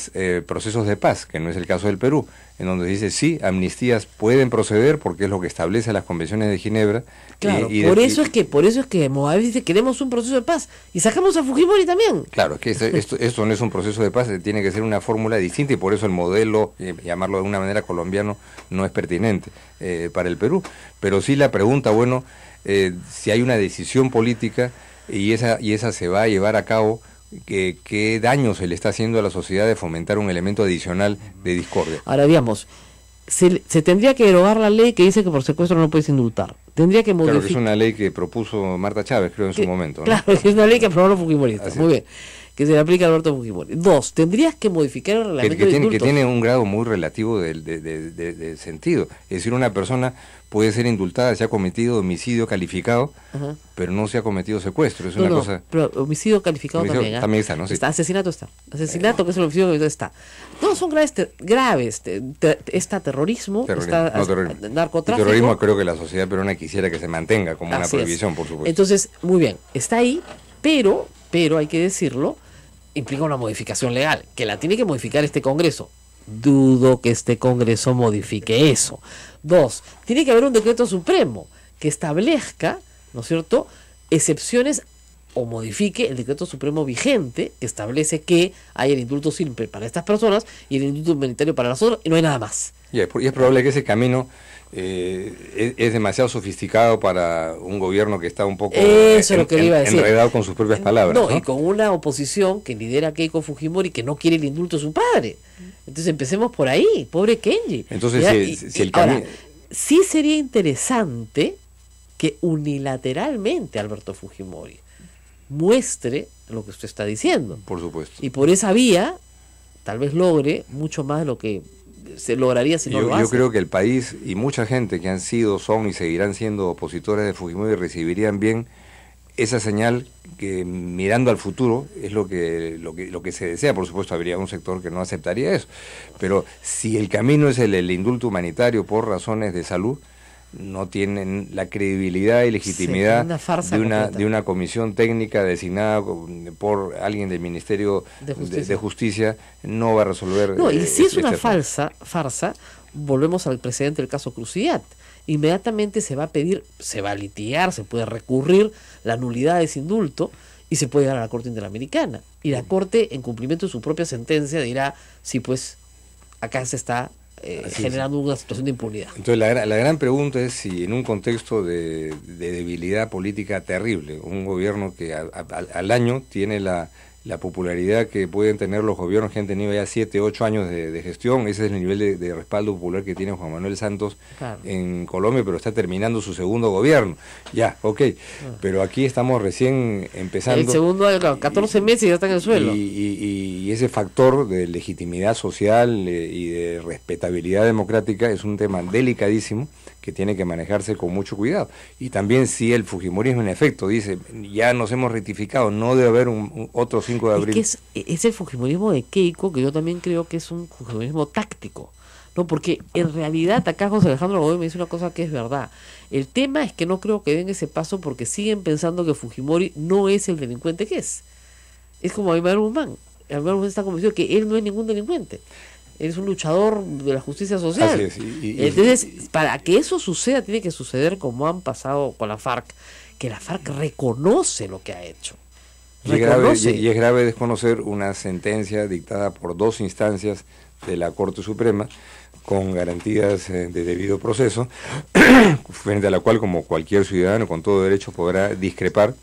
Speaker 4: procesos de paz, que no es el caso del Perú, en donde dice sí, amnistías pueden proceder porque es lo que establece las convenciones de Ginebra.
Speaker 2: Claro, por eso es que Moaves dice queremos un proceso de paz y sacamos a Fujimori también.
Speaker 4: Claro, que esto no es un proceso de paz, tiene que ser una fórmula distinta y por eso el modelo, llamarlo de una manera colombiano, no es pertinente para el Perú. Pero sí la pregunta, bueno, si hay una decisión política y esa se va a llevar a cabo, ¿qué daño se le está haciendo a la sociedad de fomentar un elemento adicional de discordia?
Speaker 2: Ahora, digamos, se tendría que derogar la ley que dice que por secuestro no puedes indultar. Tendría que modificar.
Speaker 4: Claro, que es una ley que propuso Marta Chávez, creo, en su momento, ¿no?
Speaker 2: Claro, que es una ley que aprobaron los fujimoristas.
Speaker 4: Así
Speaker 2: Muy
Speaker 4: es.
Speaker 2: bien. Que se le aplica a Alberto Fujimori. 2, tendrías que modificar el reglamento de
Speaker 4: que
Speaker 2: indultos.
Speaker 4: tiene un grado muy relativo de sentido. Es decir, una persona puede ser indultada si ha cometido homicidio calificado,
Speaker 2: Ajá.
Speaker 4: pero no se ha cometido secuestro. Es
Speaker 2: No,
Speaker 4: una
Speaker 2: no,
Speaker 4: cosa...
Speaker 2: pero homicidio calificado
Speaker 4: Homicidio
Speaker 2: también. ¿Ah?
Speaker 4: también está, ¿no? Sí.
Speaker 2: Asesinato está. Asesinato, que es el homicidio calificado, está. Todos son graves. Está terrorismo, está
Speaker 4: terrorismo.
Speaker 2: narcotráfico.
Speaker 4: Y terrorismo creo que la sociedad peruana quisiera que se mantenga como una
Speaker 2: Así es.
Speaker 4: prohibición, por supuesto.
Speaker 2: Entonces, muy bien, está ahí, pero hay que decirlo, implica una modificación legal, que la tiene que modificar este Congreso. Dudo que este Congreso modifique eso. 2, tiene que haber un decreto supremo que establezca, ¿no es cierto?, excepciones o modifique el decreto supremo vigente que establece que hay el indulto simple para estas personas y el indulto humanitario para las otras y no hay nada más.
Speaker 4: Y es probable que ese camino es demasiado sofisticado para un gobierno que está un poco
Speaker 2: Eso es lo que le iba a decir.
Speaker 4: enredado con sus propias palabras.
Speaker 2: No,
Speaker 4: ¿no?
Speaker 2: y con una oposición que lidera Keiko Fujimori que no quiere el indulto de su padre. Entonces empecemos por ahí, pobre Kenji.
Speaker 4: Entonces,
Speaker 2: ¿Ya?
Speaker 4: si el
Speaker 2: ahora,
Speaker 4: camino...
Speaker 2: sí sería interesante que unilateralmente Alberto Fujimori muestre lo que usted está diciendo.
Speaker 4: Por supuesto.
Speaker 2: Y por esa vía, tal vez logre mucho más de lo que se lograría si no lo hace.
Speaker 4: Yo creo que el país y mucha gente que han sido, son y seguirán siendo opositores de Fujimori recibirían bien esa señal que mirando al futuro es lo que se desea. Por supuesto habría un sector que no aceptaría eso, pero si el camino es el indulto humanitario por razones de salud, no tienen la credibilidad y legitimidad
Speaker 2: una farsa
Speaker 4: de una comisión técnica designada por alguien del Ministerio de Justicia, no va a resolver.
Speaker 2: No, y si es una
Speaker 4: tema.
Speaker 2: farsa, volvemos al precedente del caso Cruciat. Inmediatamente se va a pedir, se va a litigar, se puede recurrir la nulidad de ese indulto y se puede llegar a la Corte Interamericana. Y la Corte, en cumplimiento de su propia sentencia, dirá, sí, pues acá se está generando una situación de impunidad.
Speaker 4: Entonces la gran pregunta es si en un contexto de debilidad política terrible, un gobierno que al año tiene la popularidad que pueden tener los gobiernos que han tenido ya 7, 8 años de gestión, ese es el nivel de respaldo popular que tiene Juan Manuel Santos en Colombia, pero está terminando su segundo gobierno. Ya, ok, pero aquí estamos recién empezando.
Speaker 2: El segundo, 14 meses y ya está en el suelo.
Speaker 4: Y ese factor de legitimidad social y de respetabilidad democrática es un tema delicadísimo que tiene que manejarse con mucho cuidado. Y también si el fujimorismo en efecto dice, ya nos hemos rectificado, no debe haber otro 5 de abril.
Speaker 2: Es que es el fujimorismo de Keiko, que yo también creo que es un fujimorismo táctico, ¿no? Porque en realidad acá José Alejandro Godoy me dice una cosa que es verdad. El tema es que no creo que den ese paso porque siguen pensando que Fujimori no es el delincuente que es. Es como Aymar Guzmán. Aymar Guzmán está convencido que él no es ningún delincuente. Él es un luchador de la justicia social.
Speaker 4: Así es,
Speaker 2: entonces, para que eso suceda, tiene que suceder como han pasado con la FARC, que la FARC reconoce lo que ha hecho.
Speaker 4: Y es grave desconocer una sentencia dictada por 2 instancias de la Corte Suprema con garantías de debido proceso, frente a la cual, como cualquier ciudadano con todo derecho, podrá discrepar,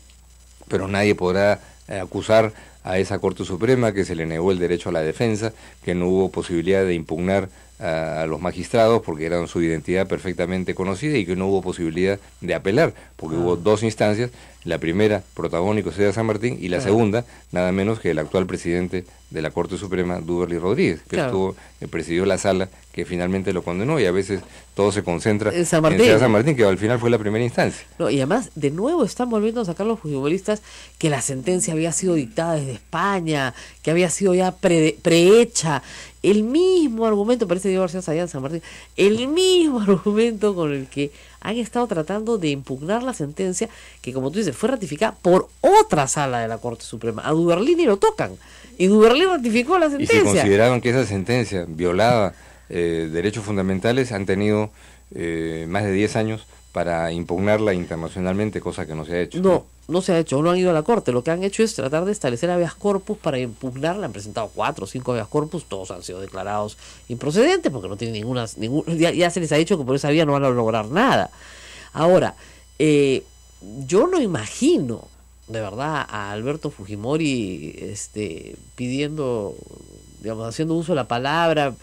Speaker 4: pero nadie podrá acusar a esa Corte Suprema que se le negó el derecho a la defensa, que no hubo posibilidad de impugnar a los magistrados porque eran su identidad perfectamente conocida y que no hubo posibilidad de apelar, porque hubo 2 instancias, la primera, protagónico César San Martín, y la segunda, nada menos que el actual presidente de la Corte Suprema, Duberly Rodríguez, que presidió la sala que finalmente lo condenó, y a veces todo se concentra en César San Martín, que al final fue la primera instancia.
Speaker 2: No, y además, de nuevo están volviendo a sacar los fujimoristas que la sentencia había sido dictada desde España, que había sido ya prehecha. El mismo argumento, parece Diego García Sayán, San Martín, el mismo argumento con el que han estado tratando de impugnar la sentencia, que como tú dices, fue ratificada por otra sala de la Corte Suprema. A Duberly ni lo tocan, y Duberly ratificó la sentencia.
Speaker 4: Y si consideraron que esa sentencia violaba derechos fundamentales, han tenido más de 10 años para impugnarla internacionalmente, cosa que no se ha hecho.
Speaker 2: No se ha hecho, no han ido a la Corte. Lo que han hecho es tratar de establecer habeas corpus para impugnarla. Han presentado 4 o 5 habeas corpus, todos han sido declarados improcedentes porque no tienen ya se les ha dicho que por esa vía no van a lograr nada. Ahora, yo no imagino de verdad a Alberto Fujimori pidiendo, digamos, haciendo uso de la palabra,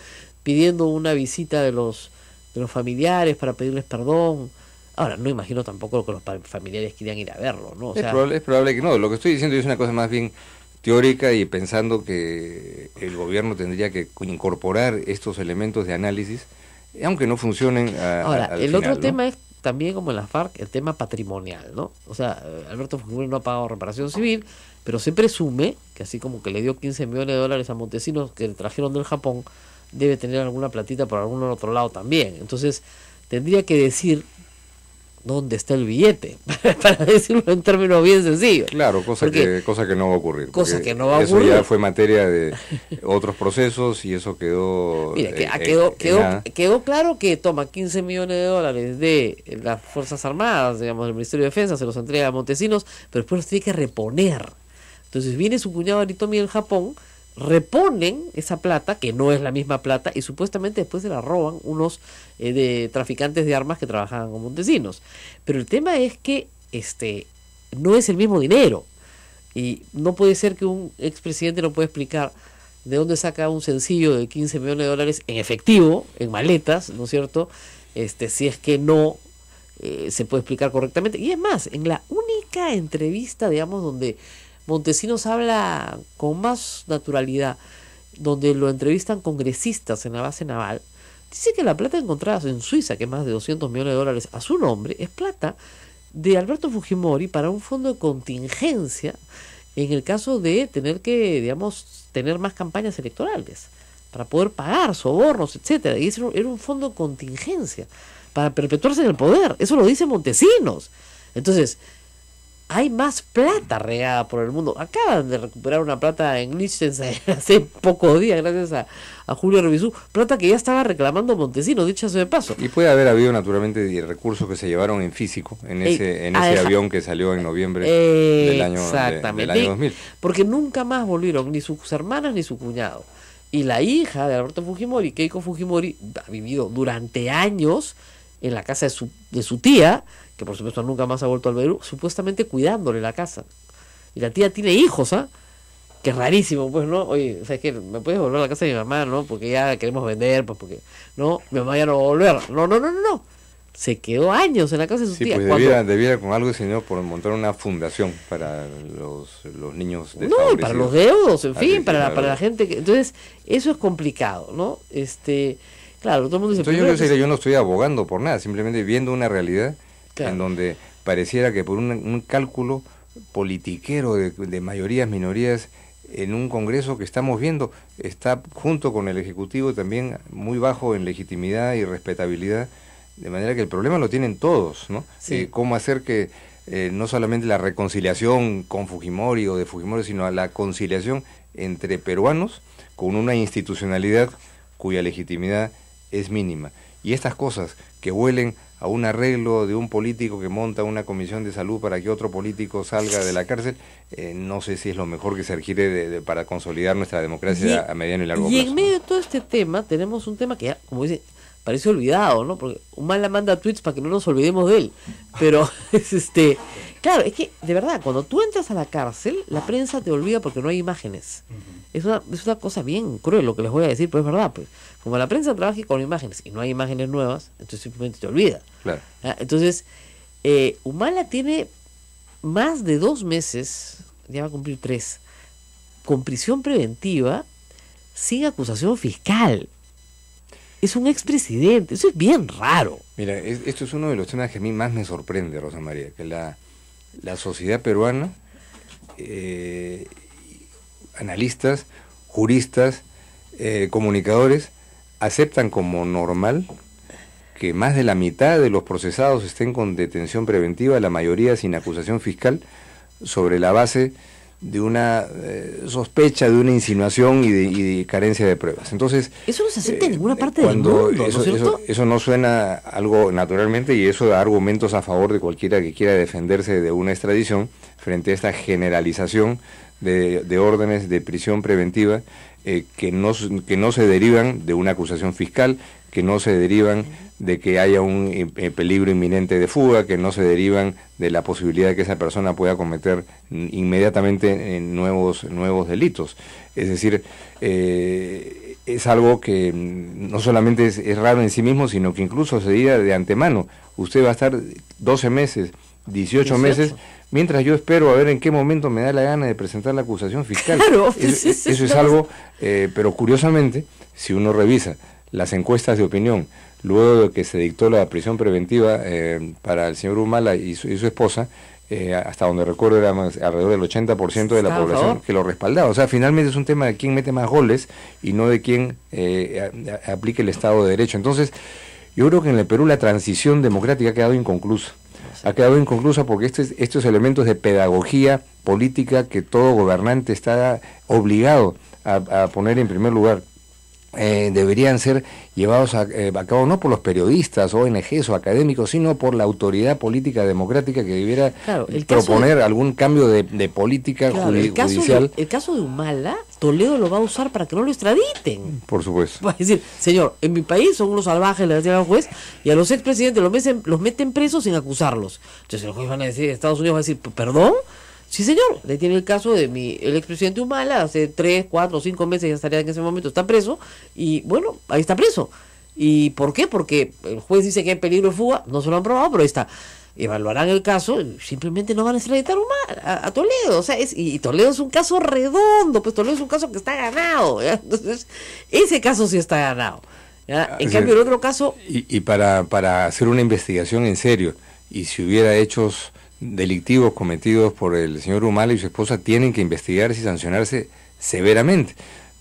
Speaker 2: pidiendo una visita de los familiares para pedirles perdón. Ahora, no imagino tampoco que los familiares quieran ir a verlo, ¿no? O sea,
Speaker 4: es probable que no. Lo que estoy diciendo es una cosa más bien teórica y pensando que el gobierno tendría que incorporar estos elementos de análisis, aunque no funcionen
Speaker 2: ahora,
Speaker 4: al
Speaker 2: el
Speaker 4: final,
Speaker 2: otro
Speaker 4: ¿no?
Speaker 2: tema es también, como en la FARC, el tema patrimonial, ¿no? O sea, Alberto Fujimori no ha pagado reparación civil, pero se presume que así como que le dio $15 millones a Montesinos que le trajeron del Japón, debe tener alguna platita por algún otro lado también. Entonces, tendría que decir dónde está el billete, para decirlo en términos bien sencillos.
Speaker 4: Claro, cosa que no va a ocurrir. Eso ya fue materia de otros procesos y eso quedó...
Speaker 2: Mira, quedó claro que toma $15 millones de las Fuerzas Armadas, digamos, del Ministerio de Defensa, se los entrega a Montesinos, pero después los tiene que reponer. Entonces viene su cuñado Aritomi del Japón, reponen esa plata, que no es la misma plata, y supuestamente después se la roban unos de traficantes de armas que trabajaban con Montesinos. Pero el tema es que no es el mismo dinero, y no puede ser que un expresidente no pueda explicar de dónde saca un sencillo de $15 millones en efectivo, en maletas, ¿no es cierto? Si es que no se puede explicar correctamente. Y es más, en la única entrevista, digamos, donde Montesinos habla con más naturalidad, donde lo entrevistan congresistas en la base naval, dice que la plata encontrada en Suiza, que es más de $200 millones a su nombre, es plata de Alberto Fujimori para un fondo de contingencia en el caso de tener que, digamos, tener más campañas electorales, para poder pagar sobornos, etcétera. Y eso era un fondo de contingencia para perpetuarse en el poder. Eso lo dice Montesinos. Entonces, hay más plata regada por el mundo. Acaban de recuperar una plata en Liechtenstein hace pocos días, gracias a Julio Rebizú. Plata que ya estaba reclamando Montesinos, dicho sea de paso.
Speaker 4: Y puede haber habido naturalmente recursos que se llevaron en físico en ese avión que salió en noviembre del año 2000.
Speaker 2: Porque nunca más volvieron ni sus hermanas ni su cuñado. Y la hija de Alberto Fujimori, Keiko Fujimori, ha vivido durante años en la casa de su tía, que por supuesto nunca más ha vuelto al Perú, supuestamente cuidándole la casa. Y la tía tiene hijos, ¿ah? Que es rarísimo, pues, ¿no? Oye, ¿sabes qué? ¿Me puedes volver a la casa de mi mamá, no? Porque ya queremos vender, pues, porque, ¿no? Mi mamá ya no va a volver. No. Se quedó años en la casa de su
Speaker 4: Sí,
Speaker 2: tía.
Speaker 4: pues debiera con algo diseñado por montar una fundación para los niños desfavorecidos.
Speaker 2: No, y para los deudos, en fin,
Speaker 4: sí,
Speaker 2: para
Speaker 4: claro.
Speaker 2: la gente que... Entonces, eso es complicado, ¿no? Claro, todo el mundo dice...
Speaker 4: Entonces yo no estoy abogando por nada, simplemente viendo una realidad
Speaker 2: Claro.
Speaker 4: en donde pareciera que por un cálculo politiquero de mayorías, minorías, en un Congreso que estamos viendo, está junto con el Ejecutivo también muy bajo en legitimidad y respetabilidad, de manera que el problema lo tienen todos, ¿no?
Speaker 2: Sí.
Speaker 4: Cómo hacer que no solamente la reconciliación con Fujimori o de Fujimori, sino a la conciliación entre peruanos con una institucionalidad cuya legitimidad es mínima. Y estas cosas que huelen a un arreglo de un político que monta una comisión de salud para que otro político salga de la cárcel, no sé si es lo mejor que se requiere para consolidar nuestra democracia a mediano y largo plazo.
Speaker 2: Y en medio de todo este tema, tenemos un tema que ya, como dice, parece olvidado, ¿no? Porque Humala manda tweets para que no nos olvidemos de él. Pero, claro, es que, de verdad, cuando tú entras a la cárcel, la prensa te olvida porque no hay imágenes. Es una cosa bien cruel lo que les voy a decir, pero es verdad, pues. Como la prensa trabaja con imágenes y no hay imágenes nuevas, entonces simplemente te olvida.
Speaker 4: Claro.
Speaker 2: ¿Ya? Entonces, Humala tiene más de 2 meses, ya va a cumplir 3, con prisión preventiva sin acusación fiscal. Es un expresidente, eso es bien raro.
Speaker 4: Mira, esto es uno de los temas que a mí más me sorprende, Rosa María, que la sociedad peruana, analistas, juristas, comunicadores, aceptan como normal que más de la mitad de los procesados estén con detención preventiva, la mayoría sin acusación fiscal, sobre la base de una sospecha, de una insinuación y de carencia de pruebas. Entonces,
Speaker 2: eso no se acepta en ninguna parte del mundo, ¿no es cierto?
Speaker 4: Eso no suena algo naturalmente, y eso da argumentos a favor de cualquiera que quiera defenderse de una extradición frente a esta generalización de órdenes de prisión preventiva que no se derivan de una acusación fiscal, que no se derivan de que haya un peligro inminente de fuga, que no se derivan de la posibilidad de que esa persona pueda cometer inmediatamente nuevos delitos. Es decir, es algo que no solamente es raro en sí mismo, sino que incluso se diga de antemano, usted va a estar 12 meses, 18 meses, mientras yo espero a ver en qué momento me da la gana de presentar la acusación fiscal.
Speaker 2: Claro,
Speaker 4: eso es algo, pero curiosamente, si uno revisa las encuestas de opinión, luego de que se dictó la prisión preventiva para el señor Humala y su esposa, hasta donde recuerdo era alrededor del 80% de la población que lo respaldaba. O sea, finalmente es un tema de quién mete más goles y no de quién aplique el Estado de Derecho. Entonces, yo creo que en el Perú la transición democrática ha quedado inconclusa. Ha quedado inconclusa porque estos elementos de pedagogía política que todo gobernante está obligado a poner en primer lugar, deberían ser llevados a cabo no por los periodistas, ONGs o académicos, sino por la autoridad política democrática que debiera proponer algún cambio de política judicial.
Speaker 2: El caso de Humala, Toledo lo va a usar para que no lo extraditen.
Speaker 4: Por supuesto.
Speaker 2: Va a decir, señor, en mi país son unos salvajes, le decía al juez, y a los expresidentes los meten presos sin acusarlos. Entonces los jueces van a decir, Estados Unidos va a decir, ¿perdón? Sí, señor, le tiene el caso de el expresidente Humala, hace 3, 4, 5 meses ya estaría en ese momento, está preso, y bueno, ahí está preso. ¿Y por qué? Porque el juez dice que hay peligro de fuga, no se lo han probado, pero ahí está. Evaluarán el caso, simplemente no van a extraditar a Toledo, o sea, y Toledo es un caso redondo, pues Toledo es un caso que está ganado, ¿ya? Entonces, ese caso sí está ganado, ¿ya? En cambio, el otro caso...
Speaker 4: Y para hacer una investigación en serio, y si hubiera hechos delictivos cometidos por el señor Humala y su esposa, tienen que investigarse y sancionarse severamente.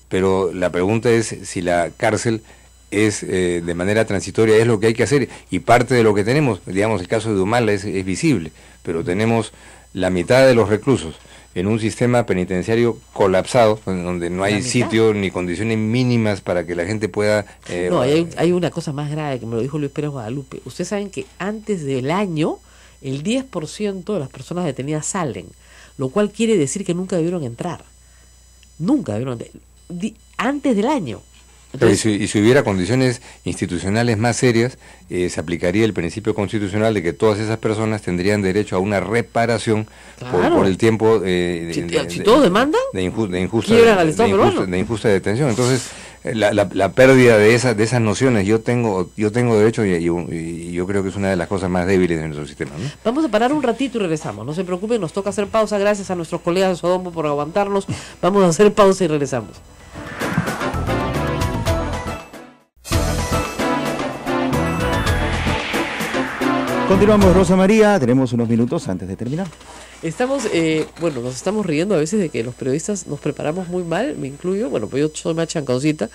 Speaker 4: Pero la pregunta es si la cárcel es de manera transitoria, es lo que hay que hacer, y parte de lo que tenemos, digamos, el caso de Humala es visible, pero tenemos la mitad de los reclusos en un sistema penitenciario colapsado, donde no hay sitio ni condiciones mínimas para que la gente pueda...
Speaker 2: No, hay una cosa más grave que me lo dijo Luis Pérez Guadalupe. Ustedes saben que antes del año el 10% de las personas detenidas salen, lo cual quiere decir que nunca debieron entrar. Nunca debieron entrar. antes del año.
Speaker 4: Pero
Speaker 2: Entonces,
Speaker 4: y si hubiera condiciones institucionales más serias, se aplicaría el principio constitucional de que todas esas personas tendrían derecho a una reparación
Speaker 2: Claro.
Speaker 4: por el tiempo
Speaker 2: si todos demandan, quiebran al Estado peruano.
Speaker 4: de injusta detención. Entonces, la pérdida de esas nociones, yo tengo derecho y yo creo que es una de las cosas más débiles de nuestro sistema, ¿no?
Speaker 2: vamos a parar un ratito y regresamos. No se preocupen, nos toca hacer pausa. Gracias a nuestros colegas de Sodombo por aguantarnos. Vamos a hacer pausa y regresamos.
Speaker 3: Continuamos, Rosa María, tenemos unos minutos antes de terminar.
Speaker 2: Estamos, nos estamos riendo a veces de que los periodistas nos preparamos muy mal, me incluyo. Bueno, pues yo soy más chanconcita,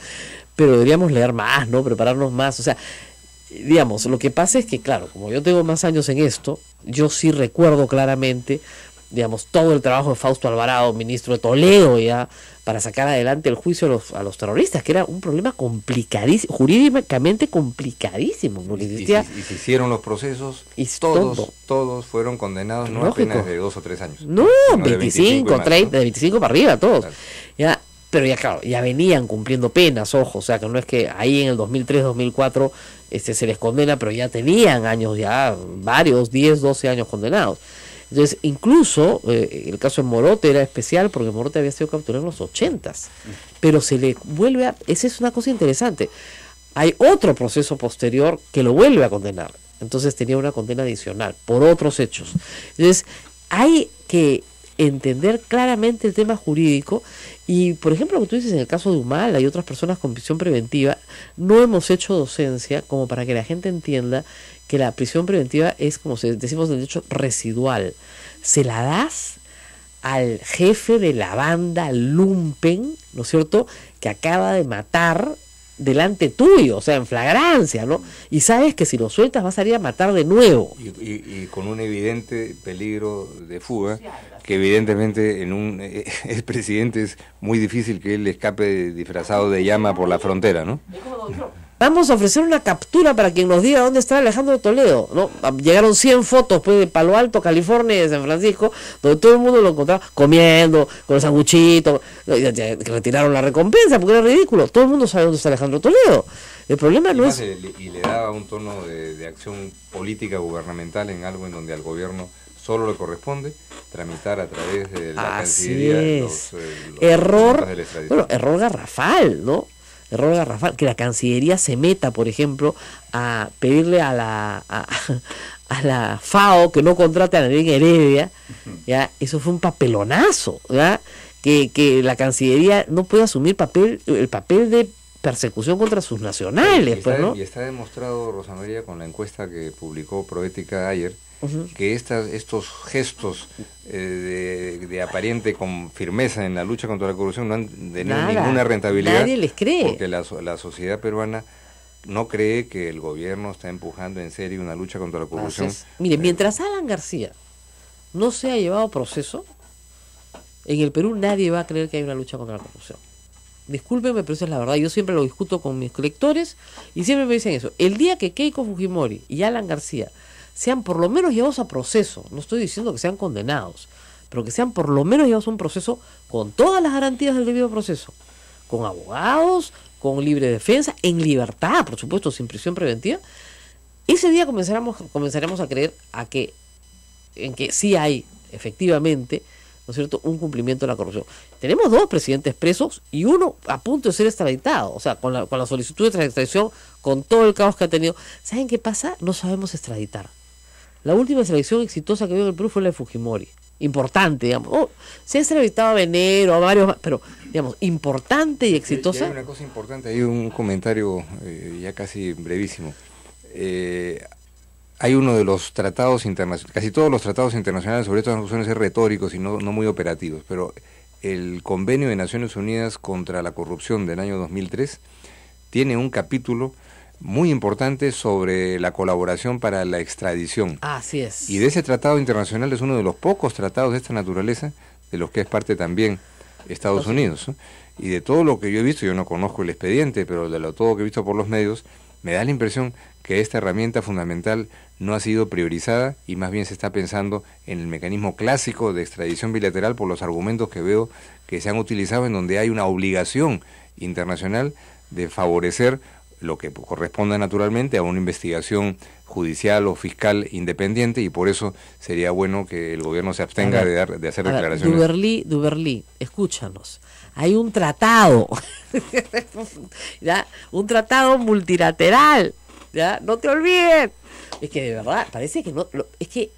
Speaker 2: pero deberíamos leer más, ¿no? Prepararnos más. O sea, digamos, lo que pasa es que, claro, como yo tengo más años en esto, yo sí recuerdo claramente, digamos, todo el trabajo de Fausto Alvarado, ministro de Toledo, ya, para sacar adelante el juicio a los terroristas, que era un problema complicadísimo, jurídicamente complicadísimo, porque existía...
Speaker 4: Y se hicieron los procesos,
Speaker 2: Y
Speaker 4: todos fueron condenados, no
Speaker 2: Lógico.
Speaker 4: apenas de 2 o 3 años.
Speaker 2: No,
Speaker 4: sino de
Speaker 2: 25,
Speaker 4: y más,
Speaker 2: 30,
Speaker 4: ¿no?
Speaker 2: de 25 para arriba, todos.
Speaker 4: Claro.
Speaker 2: Ya, pero ya claro, ya venían cumpliendo penas, ojo, o sea que no es que ahí en el 2003, 2004 se les condena, pero ya tenían años, ya varios, 10, 12 años condenados. Entonces, incluso el caso de Morote era especial porque Morote había sido capturado en los 80s, pero se le vuelve a... Esa es una cosa interesante. Hay otro proceso posterior que lo vuelve a condenar. Entonces tenía una condena adicional por otros hechos. Entonces, hay que entender claramente el tema jurídico y, por ejemplo, lo que tú dices en el caso de Humala y otras personas con prisión preventiva, no hemos hecho docencia como para que la gente entienda que la prisión preventiva es, como decimos en el derecho, residual. Se la das al jefe de la banda lumpen, ¿no es cierto?, que acaba de matar delante tuyo, o sea, en flagrancia, ¿no? Y sabes que si lo sueltas vas a ir a matar de nuevo.
Speaker 4: Y con un evidente peligro de fuga, que evidentemente en un expresidente es muy difícil que él escape disfrazado de llama por la frontera, ¿no?
Speaker 2: Vamos a ofrecer una captura para quien nos diga dónde está Alejandro Toledo, ¿no? Llegaron 100 fotos pues, de Palo Alto, California y de San Francisco, donde todo el mundo lo encontraba comiendo, con los sanguchitos, retiraron la recompensa porque era ridículo. Todo el mundo sabe dónde está Alejandro Toledo. El problema no es...
Speaker 4: Y le daba un tono de acción política gubernamental en algo en donde al gobierno solo le corresponde tramitar a través de la Cancillería los
Speaker 2: error,
Speaker 4: de la extradición.
Speaker 2: bueno, error garrafal, ¿no? Error garrafal, que la Cancillería se meta, por ejemplo, a pedirle a la FAO que no contrate a Nadine Heredia, ya, eso fue un papelonazo, ¿ya? Que la Cancillería no puede asumir el papel de persecución contra sus nacionales, pues, ¿no?
Speaker 4: Y está demostrado, Rosa María, con la encuesta que publicó Proética ayer, que estos gestos de aparente con firmeza en la lucha contra la corrupción no han tenido ninguna rentabilidad.
Speaker 2: Nadie les cree.
Speaker 4: Porque la sociedad peruana no cree que el gobierno está empujando en serio una lucha contra la corrupción.
Speaker 2: Mire, mientras Alan García no se ha llevado proceso, en el Perú nadie va a creer que hay una lucha contra la corrupción. Discúlpenme, pero esa es la verdad. Yo siempre lo discuto con mis lectores y siempre me dicen eso. El día que Keiko Fujimori y Alan García sean por lo menos llevados a proceso, no estoy diciendo que sean condenados, pero que sean por lo menos llevados a un proceso con todas las garantías del debido proceso, con abogados, con libre defensa, en libertad, por supuesto, sin prisión preventiva, ese día comenzaremos a creer en que sí hay efectivamente, ¿no es cierto?, un cumplimiento de la corrupción. Tenemos 2 presidentes presos y uno a punto de ser extraditado, o sea, con la solicitud de extradición, con todo el caos que ha tenido. ¿Saben qué pasa? No sabemos extraditar. La última extradición exitosa que vio en el Perú fue la de Fujimori. Importante, digamos. Se ha extraditado a Venero, a varios más, pero, digamos, importante y exitosa.
Speaker 4: Hay una cosa importante, hay un comentario ya casi brevísimo. Hay uno de los tratados internacionales, casi todos los tratados internacionales sobre estas cuestiones son retóricos y no muy operativos, pero el Convenio de Naciones Unidas contra la Corrupción del año 2003 tiene un capítulo muy importante sobre la colaboración para la extradición.
Speaker 2: Así es.
Speaker 4: Y de ese tratado internacional es uno de los pocos tratados de esta naturaleza de los que es parte también Estados Unidos, ¿no? Y de todo lo que yo he visto, yo no conozco el expediente, pero de todo que he visto por los medios, me da la impresión que esta herramienta fundamental no ha sido priorizada y más bien se está pensando en el mecanismo clásico de extradición bilateral por los argumentos que veo que se han utilizado en donde hay una obligación internacional de favorecer lo que corresponda naturalmente a una investigación judicial o fiscal independiente, y por eso sería bueno que el gobierno se abstenga de hacer declaraciones.
Speaker 2: Duberlí, escúchanos. Hay un tratado, ¿ya? Un tratado multilateral, ¿ya? No te olvides. Es que de verdad, parece que no, es que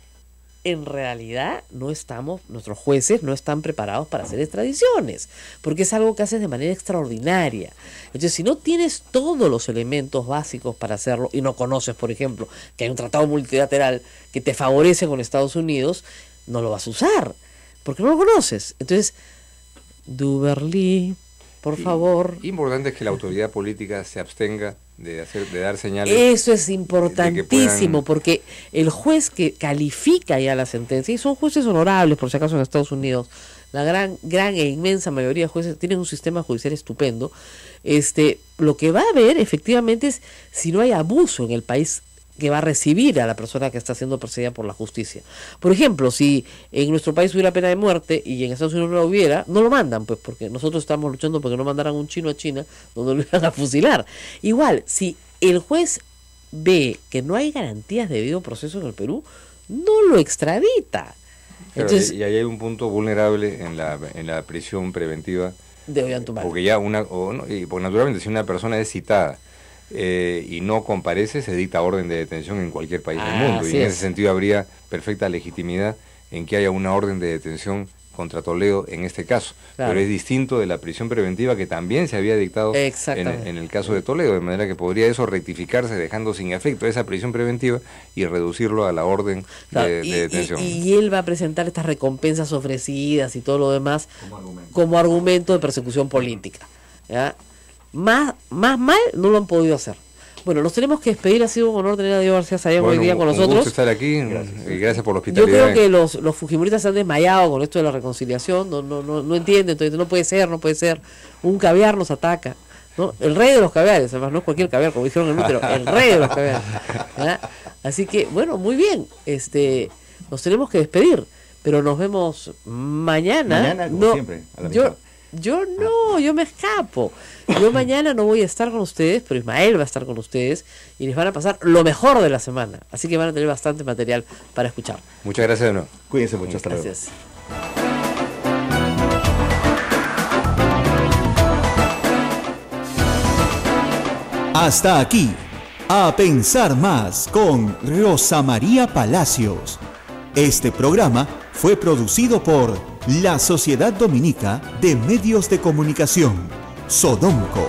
Speaker 2: en realidad nuestros jueces no están preparados para hacer extradiciones, porque es algo que haces de manera extraordinaria. Entonces, si no tienes todos los elementos básicos para hacerlo y no conoces, por ejemplo, que hay un tratado multilateral que te favorece con Estados Unidos, no lo vas a usar, porque no lo conoces. Entonces, Duberlí, por favor.
Speaker 4: Importante es que la autoridad política se abstenga de dar señales.
Speaker 2: Eso es importantísimo, porque el juez que califica ya la sentencia, y son jueces honorables, por si acaso en Estados Unidos, la gran e inmensa mayoría de jueces tienen un sistema judicial estupendo, lo que va a ver efectivamente es si no hay abuso en el país que va a recibir a la persona que está siendo perseguida por la justicia. Por ejemplo, si en nuestro país hubiera pena de muerte y en Estados Unidos no la hubiera, no lo mandan, pues, porque nosotros estamos luchando porque no mandaran un chino a China donde lo iban a fusilar. Igual, si el juez ve que no hay garantías de debido proceso en el Perú, no lo extradita. Entonces,
Speaker 4: y ahí hay un punto vulnerable en la prisión preventiva
Speaker 2: de Ollantumala.
Speaker 4: Porque ya porque naturalmente si una persona es citada y no comparece, se dicta orden de detención en cualquier país del mundo, y en ese sentido habría perfecta legitimidad en que haya una orden de detención contra Toledo en este caso, claro. Pero es distinto de la prisión preventiva que también se había dictado en el caso de Toledo, de manera que podría eso rectificarse dejando sin efecto esa prisión preventiva y reducirlo a la orden de detención.
Speaker 2: Y él va a presentar estas recompensas ofrecidas y todo lo demás como argumento de persecución política, ¿ya? Más mal no lo han podido hacer. Bueno, nos tenemos que despedir. Ha sido un honor tener a Diego García Sayán hoy día con nosotros.
Speaker 4: Un gusto estar aquí y gracias por la hospitalidad.
Speaker 2: Yo creo que los fujimoristas se han desmayado con esto de la reconciliación. No entienden, entonces no puede ser. Un caviar nos ataca, ¿no? El rey de los caviares, además no es cualquier caviar, como dijeron en el útero, el rey de los caviares, ¿verdad? Así que, bueno, muy bien. Nos tenemos que despedir, pero nos vemos mañana.
Speaker 3: Mañana, como siempre, a la misma.
Speaker 2: Yo me escapo. Yo mañana no voy a estar con ustedes, pero Ismael va a estar con ustedes y les van a pasar lo mejor de la semana. Así que van a tener bastante material para escuchar.
Speaker 4: Muchas gracias de nuevo.
Speaker 3: Cuídense mucho, hasta luego.
Speaker 2: Gracias.
Speaker 1: Hasta aquí, A Pensar Más con Rosa María Palacios. Este programa fue producido por la Sociedad Dominica de Medios de Comunicación, Sodomco.